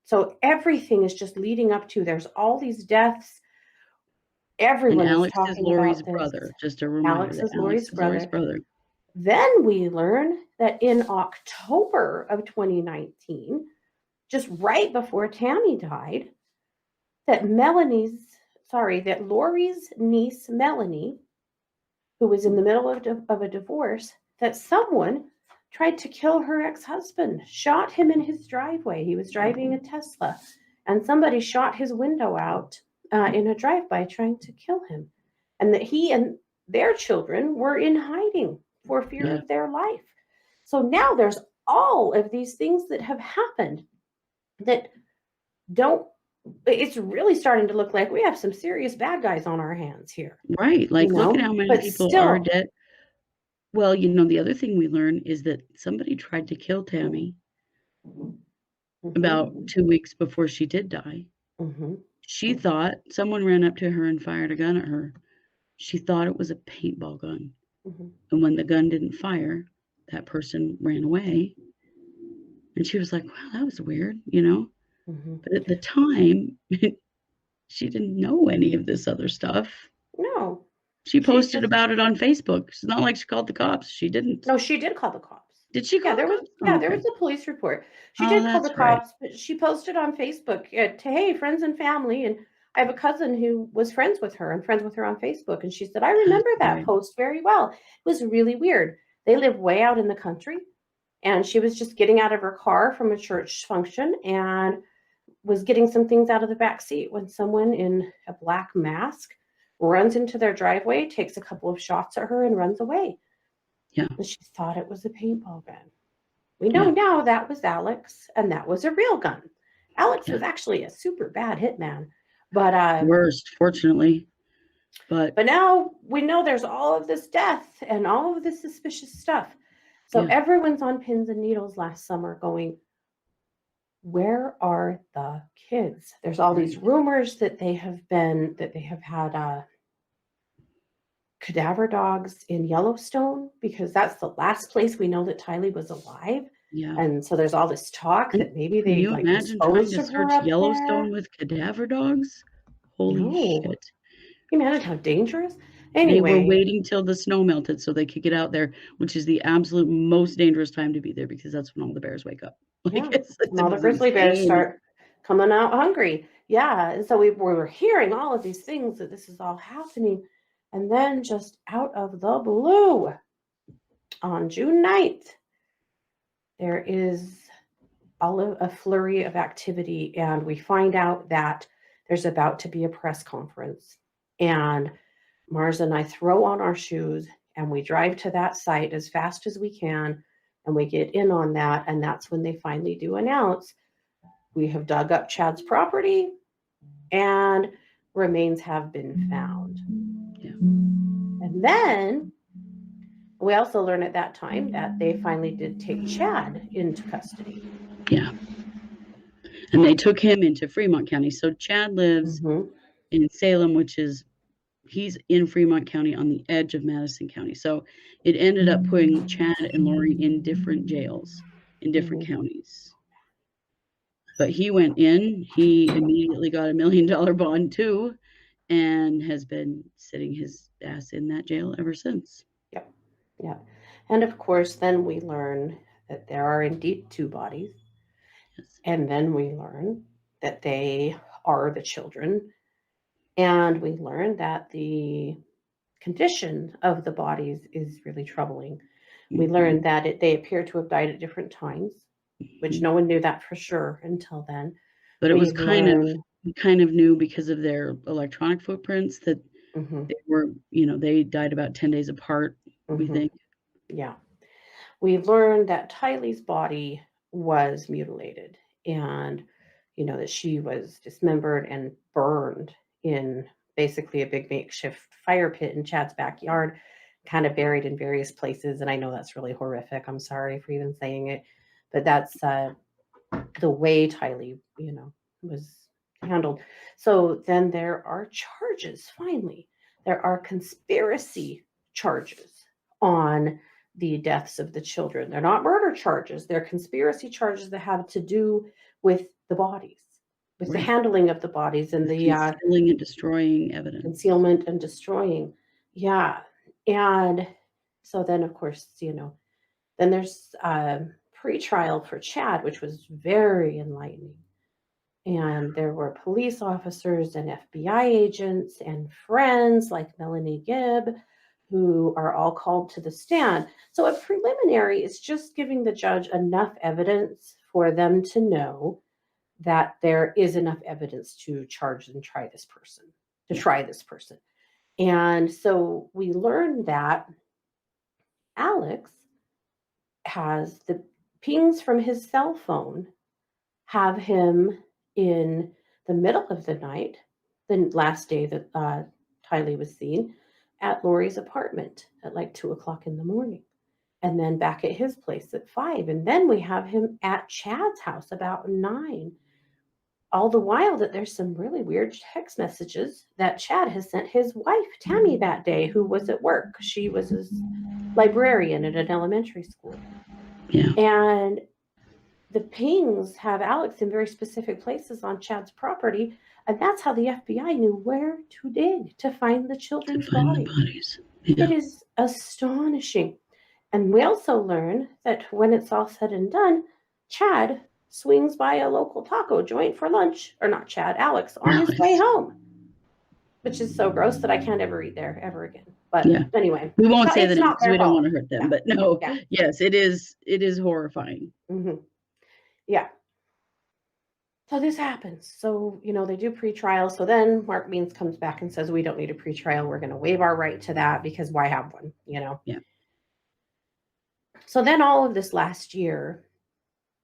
so everything is just leading up to, there's all these deaths.
And
Everyone is
Alex is
talking
Lori's
about this.
brother, just a reminder
Alex
that
is
Alex
Lori's
is Lori's
brother.
brother.
Then we learn that in October of 2019, just right before Tammy died, that that Lori's niece, Melanie, who was in the middle of a divorce, that someone tried to kill her ex-husband, shot him in his driveway. He was driving a Tesla, and somebody shot his window out in a drive-by trying to kill him. And that he and their children were in hiding for fear
Yeah.
of their life. So now there's all of these things that have happened that don't, it's really starting to look like we have some serious bad guys on our hands here,
Right, like, look at how many
but
people are
still,
dead. Well, the other thing we learned is that somebody tried to kill Tammy, about 2 weeks before she did die.
Mm-hmm.
She thought someone ran up to her and fired a gun at her. She thought it was a paintball gun.
Mm-hmm.
And when the gun didn't fire, that person ran away. And she was like, wow, that was weird, you know?
Mm-hmm.
But at the time, she didn't know any of this other stuff.
No,
She
she
posted
just
about it on Facebook. It's not like she called the cops. She didn't.
no, she did call the cops.
Did she
Yeah,
call the cops? Oh,
there
okay.
was a police report. She
Oh,
did call the
that's right.
cops, but she posted on Facebook to hey, friends and family, and I have a cousin who was friends with her and friends with her on Facebook, and she said I remember
That's
that
right.
post very well. It was really weird. They live way out in the country, and she was just getting out of her car from a church function and was getting some things out of the back seat when someone in a black mask runs into their driveway, takes a couple of shots at her, and runs away.
Yeah.
And she thought it was a paintball gun. We know
Yeah.
now that was Alex, and that was a real gun. Alex
Yeah.
was actually a super bad hitman, but
Worst, fortunately. But
now we know there's all of this death and all of this suspicious stuff. So
yeah.
everyone's on pins and needles last summer going, where are the kids? There's all these
Right.
rumors that they have had cadaver dogs in Yellowstone, because that's the last place we know that Tylee was alive.
Yeah.
And so there's all this talk that maybe
Can
they
you
like
imagine trying
disposed
to
of her
search
up
Yellowstone
there.
with cadaver dogs? Holy
No.
shit.
Can you imagine how dangerous?
They were
Anyway,
waiting till the snow melted so they could get out there, which is the absolute most dangerous time to be there because that's when all the bears wake up.
yeah.
Like, it
And all the
was
grizzly bears
insane.
start coming out hungry. Yeah. And so we were hearing all of these things that this is all happening. And then just out of the blue, on June 9th, there is a flurry of activity, and we find out that there's about to be a press conference. And Mars and I throw on our shoes and we drive to that site as fast as we can, and we get in on that. And that's when they finally do announce we have dug up Chad's property and remains have been found.
Yeah.
And then we also learn at that time that they finally did take Chad into custody.
Yeah. And they took him into Fremont County. So Chad lives in Salem, which is, he's in Fremont County on the edge of Madison County. So it ended up putting Chad and Lori in different jails in different counties. But he went in, he immediately got $1 million bond too, and has been sitting his ass in that jail ever since.
Yep. Yep. And of course, then we learn that there are indeed two bodies.
Yes.
And then we learn that they are the children. And we learn that the condition of the bodies is really troubling. We learned that they appear to have died at different times, which no one knew that for sure until then.
But it was kind of new because of their electronic footprints that they were, they died about 10 days apart, we think.
Yeah. We learned that Tylee's body was mutilated, and, that she was dismembered and burned in basically a big makeshift fire pit in Chad's backyard, kind of buried in various places. And I know that's really horrific. I'm sorry for even saying it, but that's the way Tylee, was handled. So then there are charges, finally. There are conspiracy charges on the deaths of the children. They're not murder charges. They're conspiracy charges that have to do with the bodies, with the handling of the bodies and the
concealing and destroying evidence.
Concealment and destroying. Yeah. And so then, of course, then there's pre-trial for Chad, which was very enlightening. And there were police officers and FBI agents and friends like Melanie Gibb, who are all called to the stand. So a preliminary is just giving the judge enough evidence for them to know that there is enough evidence to charge and try this person, And so we learned that Alex has the pings from his cell phone have him in the middle of the night, the last day that Tylee was seen, at Lori's apartment at like 2:00 in the morning. and then back at his place at 5. And then we have him at Chad's house about 9. All the while that there's some really weird text messages that Chad has sent his wife, Tammy, that day, who was at work. She was his librarian at an elementary school.
Yeah.
And the pings have Alex in very specific places on Chad's property. And that's how the FBI knew where to dig to find the children's
To find
bodies.
the bodies. Yeah.
It is astonishing. And we also learn that when it's all said and done, Chad swings by a local taco joint for lunch, or not Chad, Alex, on his way home, which is so gross that I can't ever eat there ever again. But
Yeah.
anyway,
We won't say the
it's
name
not
because we
their
don't
fault.
want to hurt them.
Yeah.
But no,
Yeah.
yes, it is horrifying.
Yeah. So this happens. So, they do pretrial. So then Mark Means comes back and says, we don't need a pretrial. We're going to waive our right to that because why have one,
Yeah.
So then all of this last year,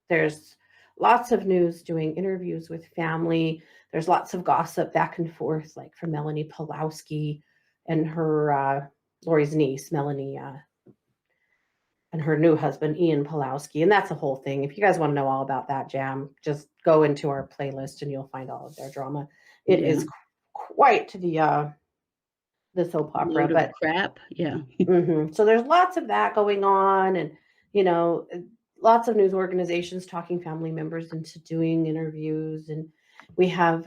there's lots of news doing interviews with family. There's lots of gossip back and forth, like from Melanie Pulowski and her, Lori's niece, Melanie, and her new husband, Ian Pulowski. And that's a whole thing. If you guys want to know all about that jam, just go into our playlist and you'll find all of their drama. It is quite the soap opera.
Load of crap. Yeah.
So there's lots of that going on. And, lots of news organizations talking family members into doing interviews. And we have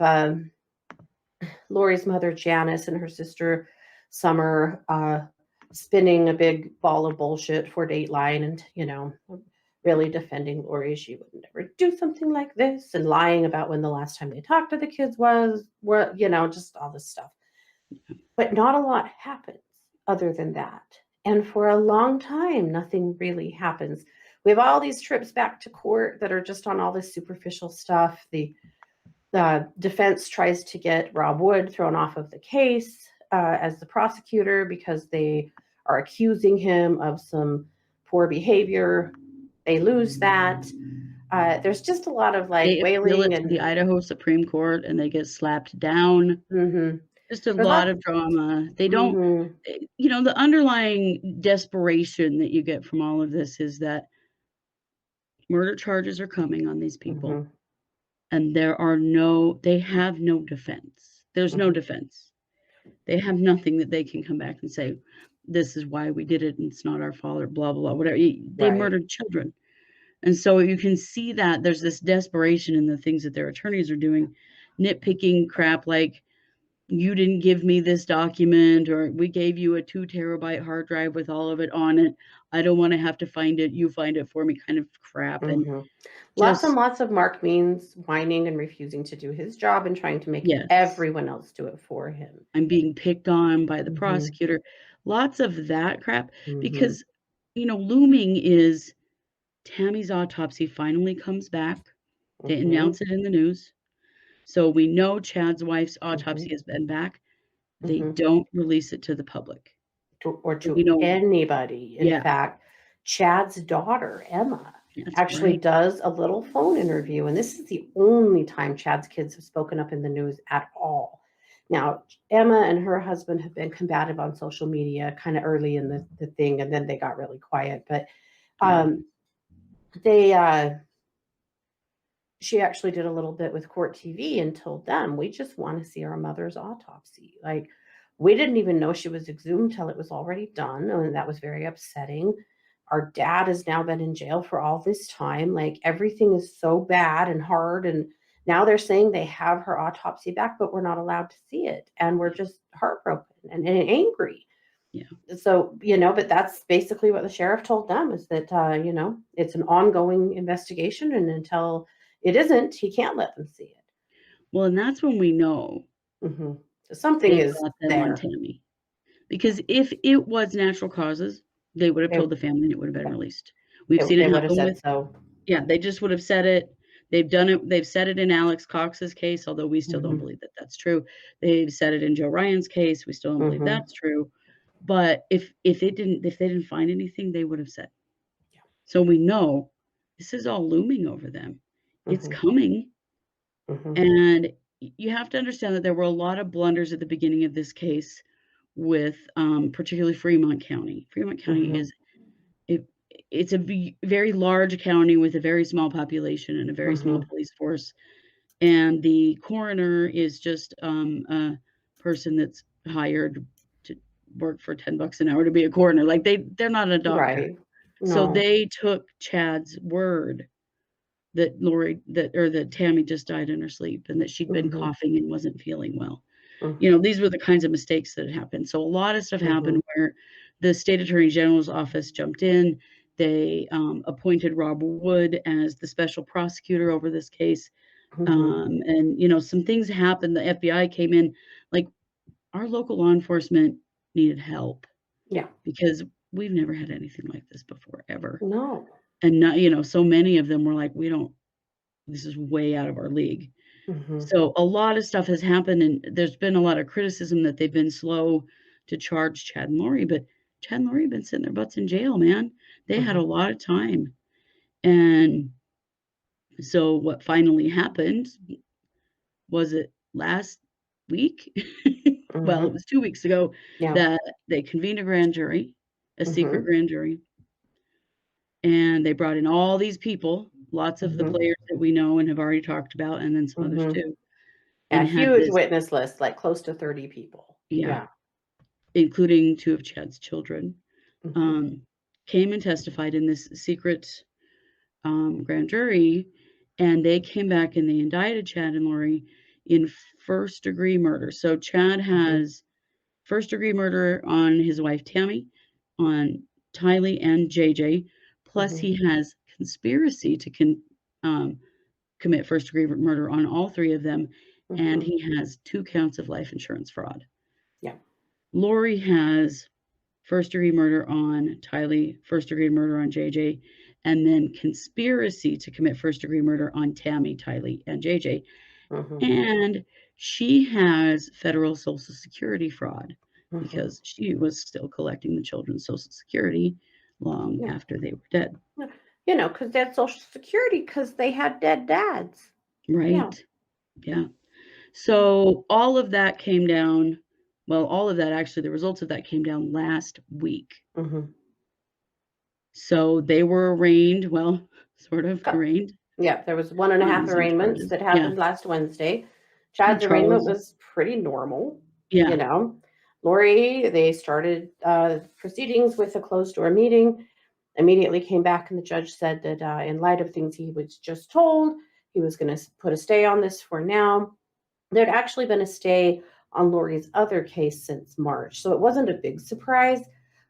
Lori's mother, Janice, and her sister, Summer, spinning a big ball of bullshit for Dateline and, really defending Lori. She would never do something like this and lying about when the last time they talked to the kids was, just all this stuff. But not a lot happens other than that. And for a long time, nothing really happens. We have all these trips back to court that are just on all this superficial stuff. The defense tries to get Rob Wood thrown off of the case as the prosecutor because they are accusing him of some poor behavior. They lose that. There's just a lot of wailing and
the Idaho Supreme Court, and they get slapped down. Just a lot of drama. They don't, the underlying desperation that you get from all of this is that murder charges are coming on these people, and they have no defense. There's no defense. They have nothing that they can come back and say, this is why we did it, and it's not our fault, or blah, blah, blah, whatever. They murdered children. And so you can see that there's this desperation in the things that their attorneys are doing, nitpicking crap like, you didn't give me this document, or we gave you a 2 terabyte hard drive with all of it on it. I don't want to have to find it. You find it for me kind of crap. And
lots and lots of Mark Means whining and refusing to do his job and trying to make everyone else do it for him.
I'm being picked on by the prosecutor. Lots of that crap because, looming is Tammy's autopsy finally comes back. They announce it in the news. So we know Chad's wife's autopsy has been back. They don't release it to the public.
Or to anybody. In fact, Chad's daughter, Emma, actually does a little phone interview. And this is the only time Chad's kids have spoken up in the news at all. Now, Emma and her husband have been combative on social media kind of early in the thing, and then they got really quiet. But she actually did a little bit with Court TV and told them, we just want to see our mother's autopsy. Like, we didn't even know she was exhumed till it was already done. And that was very upsetting. Our dad has now been in jail for all this time. Like, everything is so bad and hard. And now they're saying they have her autopsy back, but we're not allowed to see it. And we're just heartbroken and angry. Yeah. So, but that's basically what the sheriff told them is that, it's an ongoing investigation. And until it isn't, he can't let them see it.
Well, and that's when we know
something is there.
On Tammy. Because if it was natural causes, they would have told the family and it would have been released. We've seen it happen with. Yeah, they just would have said it. They've done it. They've said it in Alex Cox's case, although we still don't believe that that's true. They've said it in Joe Ryan's case. We still don't believe that's true. But if they didn't find anything, they would have said. Yeah. So we know this is all looming over them. It's coming. And you have to understand that there were a lot of blunders at the beginning of this case with particularly Fremont County. Fremont County it's a very large county with a very small population and a very small
Mhm.
police force. And the coroner is just a person that's hired to work for $10 an hour to be a coroner. Like they're not a doctor.
Right.
So
No.
they took Chad's word that that Tammy just died in her sleep and that she'd been
Mhm.
coughing and wasn't feeling well.
Mhm.
These were the kinds of mistakes that had happened. So a lot of stuff
Mhm.
happened where the state attorney general's office jumped in. They appointed Rob Wood as the special prosecutor over this case.
Mhm.
And some things happened. The FBI came in, like our local law enforcement needed help
Yeah.
because we've never had anything like this before, ever.
No.
And not, so many of them were like, this is way out of our league.
Mhm.
So a lot of stuff has happened, and there's been a lot of criticism that they've been slow to charge Chad and Lori, but Chad and Lori have been sitting their butts in jail, man. They had a
Mhm.
lot of time. And so what finally happened was it last week? Well, it
Mhm.
was 2 weeks ago
Yeah.
that they convened a grand jury, a secret
Mhm.
grand jury, and they brought in all these people, lots of the
Mhm.
players that we know and have already talked about, and then some others
Mhm.
too,
A
and had
huge
this
witness list, like close to 30 people.
yeah,
Yeah.
including 2 of Chad's children,
Mhm.
um, came and testified in this secret, grand jury, and they came back and they indicted Chad and Lori in first-degree murder. So Chad
Mhm.
has first-degree murder on his wife, Tammy, on Tylee and JJ, plus
Mhm.
he has conspiracy to um, commit first-degree murder on all 3 of them, and
Mhm.
he has 2 counts of life insurance fraud.
Yeah.
Lori has first-degree murder on Tylee, first-degree murder on JJ, and then conspiracy to commit first-degree murder on Tammy, Tylee, and JJ.
Mhm.
And she has federal Social Security fraud
Mhm.
because she was still collecting the children's Social Security long
Yeah.
after they were dead.
Because they had Social Security because they had dead dads. Yeah.
Right? Yeah. So all of that came down. Well, all of that actually, the results of that came down last week.
Mhm.
So they were arraigned, well, sort of
Co
arraigned
Yeah, there was 1 and a
on
half
these new
arraignments
charges.
that
Yeah.
happened last Wednesday. Chad's arraignment
Charles,
was pretty normal, you
yeah.
know. Lori, they started, proceedings with a closed-door meeting, immediately came back, and the judge said that, in light of things he was just told, he was gonna put a stay on this for now. There'd actually been a stay on Lori's other case since March, so it wasn't a big surprise,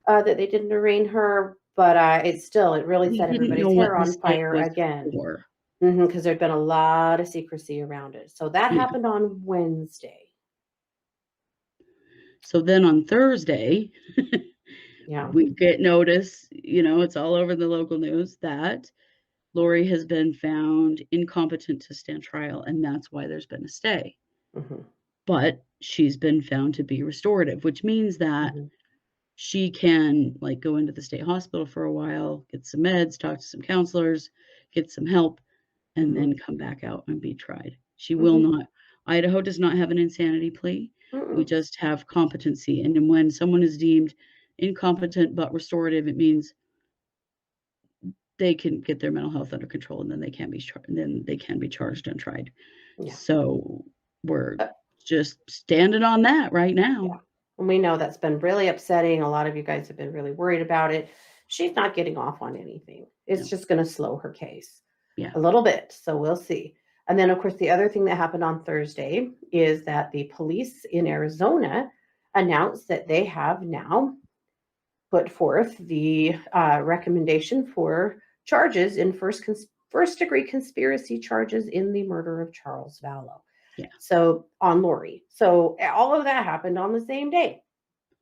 that they didn't arraign her, but, it really
We
set
didn't know
everybody's
what
hair
the
on
stay
fire
was
again.
for.
Because there'd been a lot of secrecy around it. So that
Yeah.
happened on Wednesday.
So then on Thursday,
Yeah.
we get notice, it's all over the local news that Lori has been found incompetent to stand trial, and that's why there's been a stay.
Mhm.
But she's been found to be restorative, which means that
Mhm.
she can, like, go into the state hospital for a while, get some meds, talk to some counselors, get some help, and
Mhm.
then come back out and be tried. She will
Mhm.
not Idaho does not have an insanity plea. We
Mm-mm.
just have competency, and then when someone is deemed incompetent but restorative, it means they can get their mental health under control, and then they can be charged and tried.
Yeah.
So, we're
Uh,
just standing on that right now.
yeah. And we know that's been really upsetting. A lot of you guys have been really worried about it. She's not getting off on anything. It's
No.
just going to slow her case
Yeah.
a little bit. So we'll see. And then, of course, the other thing that happened on Thursday is that the police in Arizona announced that they have now put forth the recommendation for charges in first degree conspiracy charges in the murder of Charles Vallow.
Yeah.
So on Lori. So all of that happened on the same day.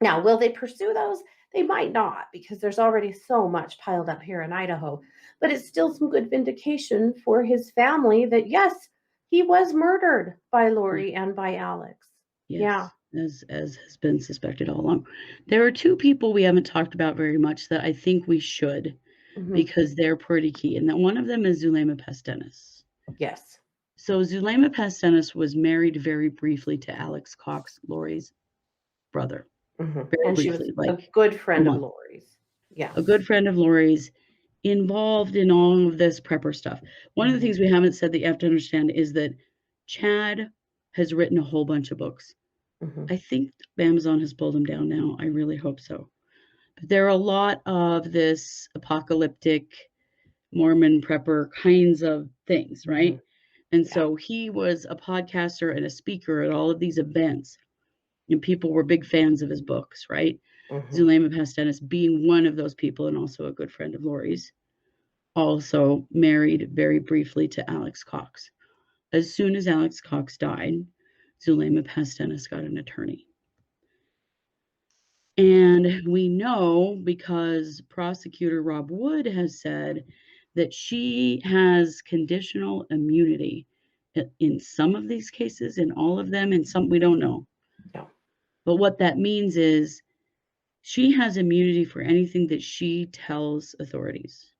Now, will they pursue those? They might not because there's already so much piled up here in Idaho. But it's still some good vindication for his family that yes, he was murdered by
Yeah.
Lori and by Alex. Yeah.
Yes, as has been suspected all along. There are 2 people we haven't talked about very much that I think we should,
Mhm.
because they're pretty key, and that one of them is Zulema Pastenis.
Yes.
So Zulema Pastenis was married very briefly to Alex Cox, Lori's brother. Very
And she was
briefly,
a
like
good
a
friend of
month.
Lori's.
A
Yes.
good friend of Lori's, involved in all of this prepper stuff. One of the things we haven't said that you have to understand is that Chad has written a whole bunch of books. I think Amazon has pulled them down now. I really hope so. But there are a lot of this apocalyptic Mormon prepper kinds of things, right? And so he was a podcaster and a speaker at all of these events, and people were big fans of his books, right? Zulema Pastenis being one of those people, and also a good friend of Lori's. Also married very briefly to Alex Cox. As soon as Alex Cox died, Zulema Pastenis got an attorney. And we know because prosecutor Rob Wood has said that she has conditional immunity in some of these cases, in all of them, and some we don't know.
No.
But what that means is she has immunity for anything that she tells authorities.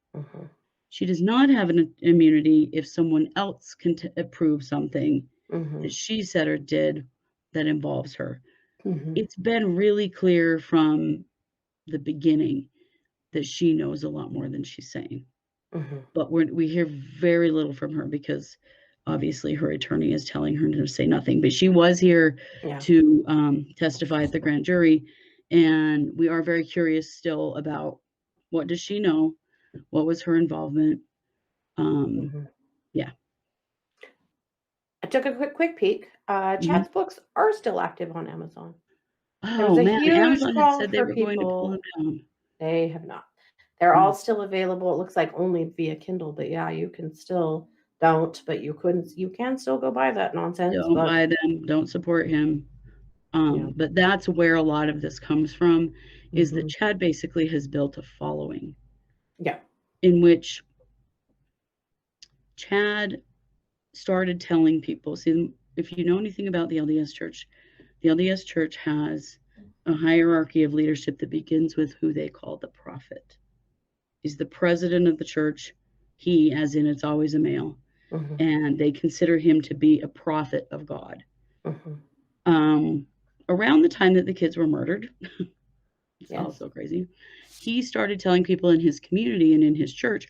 She does not have an immunity if someone else can prove something that she said or did that involves her. It's been really clear from the beginning that she knows a lot more than she's saying. But we hear very little from her because obviously her attorney is telling her to say nothing. But she was here to testify at the grand jury, and we are very curious still about what does she know, what was her involvement. Yeah.
I took a quick peek. Chad's books are still active on Amazon. There was
Oh
a
man,
huge
Amazon had
call
said they
for
were going to pull them
people.
down.
They have not. They're all still available. It looks like only via Kindle, but yeah, you can still but you can still go buy that nonsense.
Don't buy them. Don't support him. But that's where a lot of this comes from, is that Chad basically has built a following.
Yeah.
In which Chad started telling people, see, if you know anything about the LDS Church has a hierarchy of leadership that begins with who they call the prophet. He's the president of the church. He, as in it's always a male. And they consider him to be a prophet of God. Around the time that the kids were murdered, it's also crazy, he started telling people in his community and in his church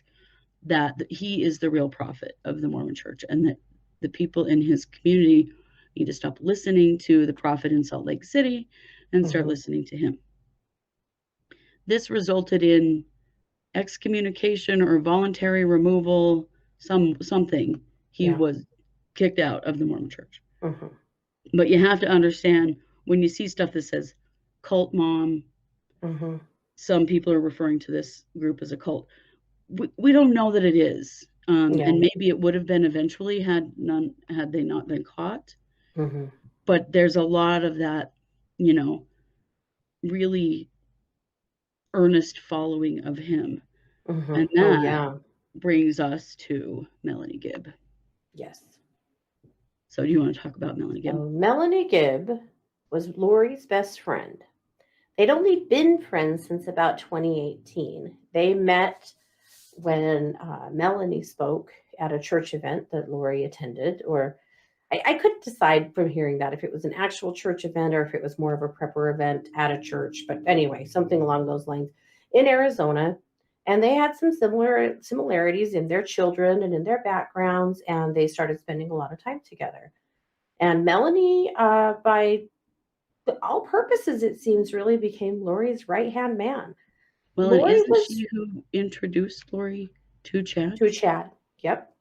that he is the real prophet of the Mormon church, and that the people in his community need to stop listening to the prophet in Salt Lake City and start listening to him. This resulted in excommunication or voluntary removal, something. He was kicked out of the Mormon church. But you have to understand, when you see stuff that says cult mom, some people are referring to this group as a cult. We don't know that it is. And maybe it would have been eventually had they not been caught. But there's a lot of that, really earnest following of him. And that brings us to Melanie Gibb.
Yes.
So do you want to talk about Melanie Gibb?
Melanie Gibb was Lori's best friend. They'd only been friends since about 2018. They met when Melanie spoke at a church event that Lori attended, or I couldn't decide from hearing that if it was an actual church event or if it was more of a prepper event at a church. But anyway, something along those lines in Arizona. And they had some similarities in their children and in their backgrounds, and they started spending a lot of time together. And Melanie, by all purposes, it seems, really became Lori's right-hand man.
Well, Lori isn't she who introduced Lori to Chad?
To Chad, yep.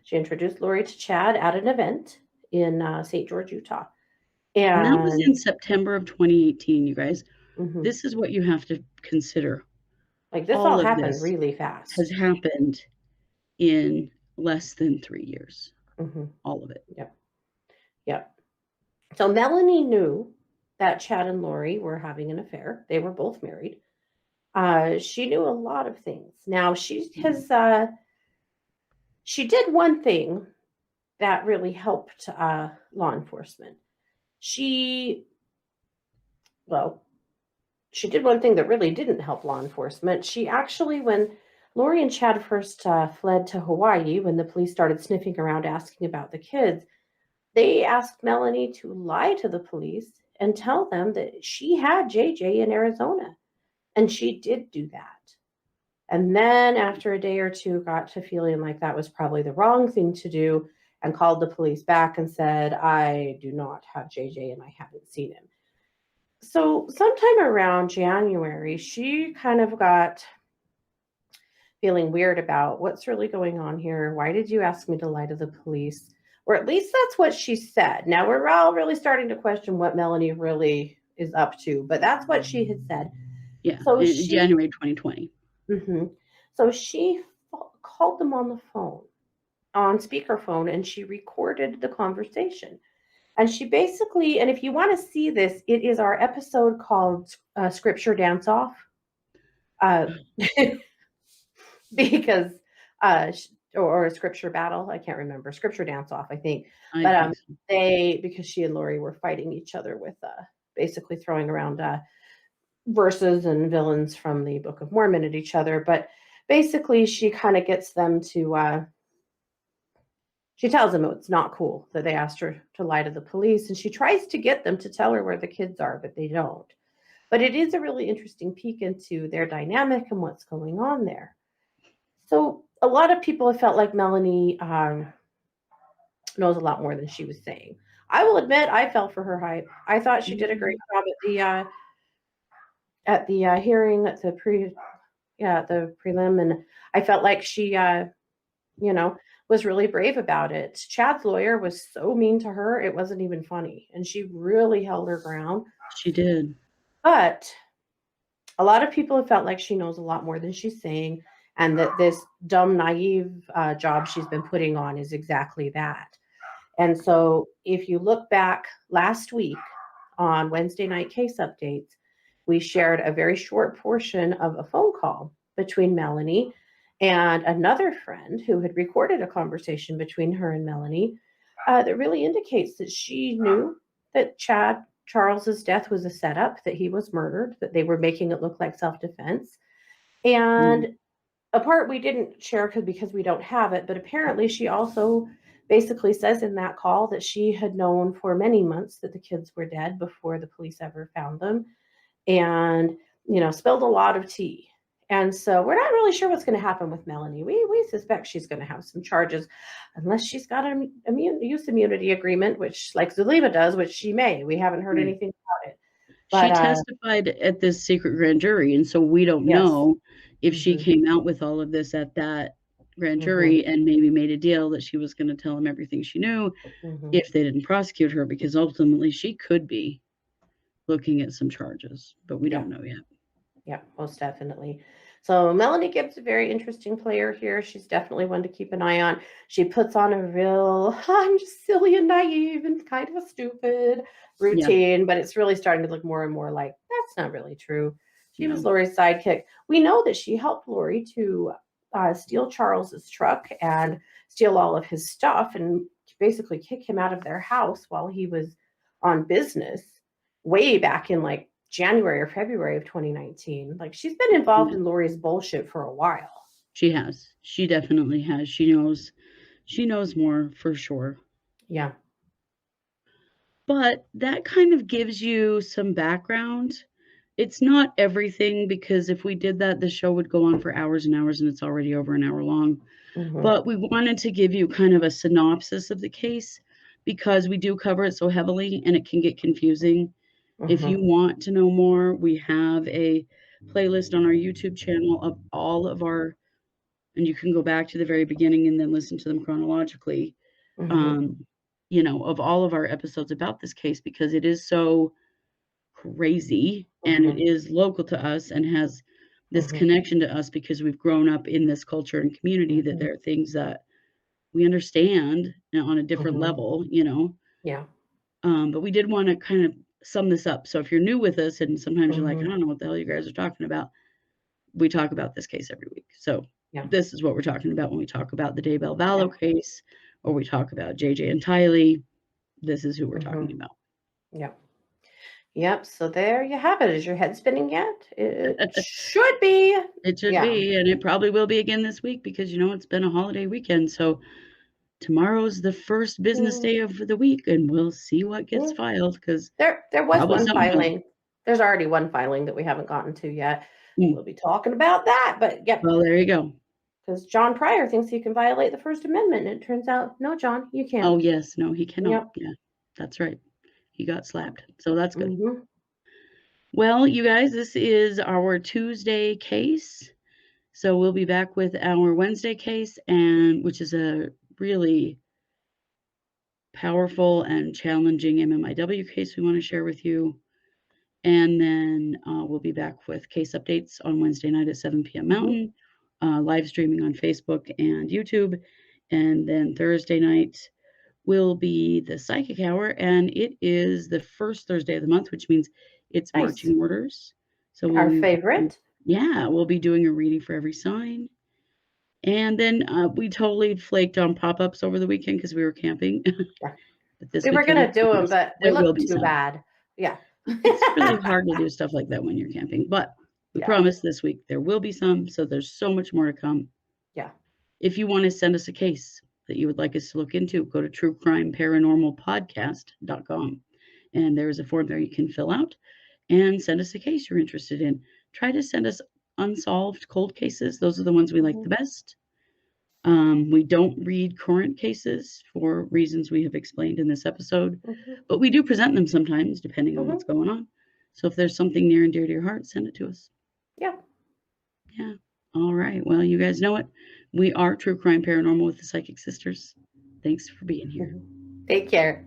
She introduced Lori to Chad at an event in St. George, Utah.
And that was in September of 2018, you guys. This is what you have to consider.
Like, this all happened really fast.
Has happened in less than 3 years. All of it.
Yep. So Melanie knew that Chad and Lori were having an affair. They were both married. She knew a lot of things. Now, she did one thing that really helped law enforcement. She did one thing that really didn't help law enforcement. She actually, when Lori and Chad first fled to Hawaii, when the police started sniffing around asking about the kids, they asked Melanie to lie to the police and tell them that she had JJ in Arizona. And she did do that. And then after a day or two, got to feeling like that was probably the wrong thing to do and called the police back and said, I do not have JJ and I haven't seen him. So sometime around January, she kind of got feeling weird about what's really going on here. Why did you ask me to lie to the police? Or at least that's what she said. Now we're all really starting to question what Melanie really is up to, but that's what she had said.
Yeah,
So
in January 2020.
So she called them on the phone, on speakerphone, and she recorded the conversation. And she basically, and if you want to see this, it is our episode called Scripture Dance Off. Because or a scripture battle, I can't remember, scripture dance off, I think. But they, because she and Lori were fighting each other with basically throwing around verses and villains from the Book of Mormon at each other. But basically she kind of gets them to she tells them it's not cool that they asked her to lie to the police, and she tries to get them to tell her where the kids are, but they don't. But it is a really interesting peek into their dynamic and what's going on there. So a lot of people have felt like Melanie knows a lot more than she was saying. I will admit I fell for her hype. I thought she did a great job at the hearing, at the prelim, and I felt like she was really brave about it. Chad's lawyer was so mean to her, it wasn't even funny, and she really held her ground.
She did.
But a lot of people have felt like she knows a lot more than she's saying, and that this dumb, naive job she's been putting on is exactly that. And so if you look back last week on Wednesday night case updates, we shared a very short portion of a phone call between Melanie and another friend who had recorded a conversation between her and Melanie that really indicates that she knew that Charles's death was a setup, that he was murdered, that they were making it look like self-defense. And a part we didn't share because we don't have it, but apparently she also basically says in that call that she had known for many months that the kids were dead before the police ever found them, and spilled a lot of tea. And so we're not really sure what's going to happen with Melanie. We suspect she's going to have some charges, unless she's got an use immunity agreement, which, like Zulema does, which she may. We haven't heard anything about it.
But, she testified at this secret grand jury, and so we don't know if she came out with all of this at that grand jury and maybe made a deal that she was going to tell him everything she knew if they didn't prosecute her, because ultimately she could be looking at some charges, but we don't know yet.
Yeah, most definitely. So Melanie Gibbs, a very interesting player here. She's definitely one to keep an eye on. She puts on a real, I'm just silly and naive and kind of a stupid routine, but it's really starting to look more and more like that's not really true. She was Lori's sidekick. We know that she helped Lori to steal Charles's truck and steal all of his stuff and basically kick him out of their house while he was on business way back in like January or February of 2019. Like, she's been involved in Lori's bullshit for a while.
She has. She definitely has. She knows more for sure.
Yeah.
But that kind of gives you some background. It's not everything, because if we did that, the show would go on for hours and hours, and it's already over an hour long. But we wanted to give you kind of a synopsis of the case, because we do cover it so heavily and it can get confusing. If you want to know more, we have a playlist on our YouTube channel of all of our, and you can go back to the very beginning and then listen to them chronologically, of all of our episodes about this case, because it is so crazy and it is local to us and has this connection to us because we've grown up in this culture and community, that there are things that we understand on a different level,
Yeah.
But we did want to kind of sum this up. So if you're new with us and sometimes you're like, I don't know what the hell you guys are talking about, we talk about this case every week. So this is what we're talking about when we talk about the Daybell Vallow case, or we talk about JJ and Tylee. This is who we're talking about.
Yep. So there you have it. Is your head spinning yet? It should be.
It should be, and it probably will be again this week, because it's been a holiday weekend. So tomorrow's the first business day of the week, and we'll see what gets filed, because
there was one filing. There's already one filing that we haven't gotten to yet.
Mm.
We'll be talking about that, but yep.
Well, there you go.
Because John Pryor thinks he can violate the First Amendment, and it turns out, no, John, you can't.
Oh, yes. No, he cannot.
Yep.
Yeah, that's right. He got slapped. So that's good.
Mm-hmm.
Well, you guys, this is our Tuesday case. So we'll be back with our Wednesday case, and which is a really powerful and challenging MMIW case we want to share with you. And then we'll be back with case updates on Wednesday night at 7 p.m. Mountain, live streaming on Facebook and YouTube. And then Thursday night will be the Psychic Hour, and it is the first Thursday of the month, which means it's
Nice.
marching orders. So
Our favorite.
Yeah, we'll be doing a reading for every sign. And then we totally flaked on pop-ups over the weekend because we were camping.
Yeah.
But this
We were going to
weekend,
do them, but they
there will
looked
be
too
some.
bad. Yeah.
It's really hard to do stuff like that when you're camping, but we
Yeah.
promise this week there will be some, so there's so much more to come.
Yeah.
If you want to send us a case that you would like us to look into, go to truecrimeparanormalpodcast.com, and there is a form there you can fill out and send us a case you're interested in. Try to send us unsolved cold cases. Those are the ones we like the best. We don't read current cases for reasons we have explained in this episode, but we do present them sometimes depending on what's going on. So if there's something near and dear to your heart, send it to us.
Yeah.
Yeah. All right. Well, you guys know it. We are True Crime Paranormal with the Psychic Sisters. Thanks for being here.
Take care.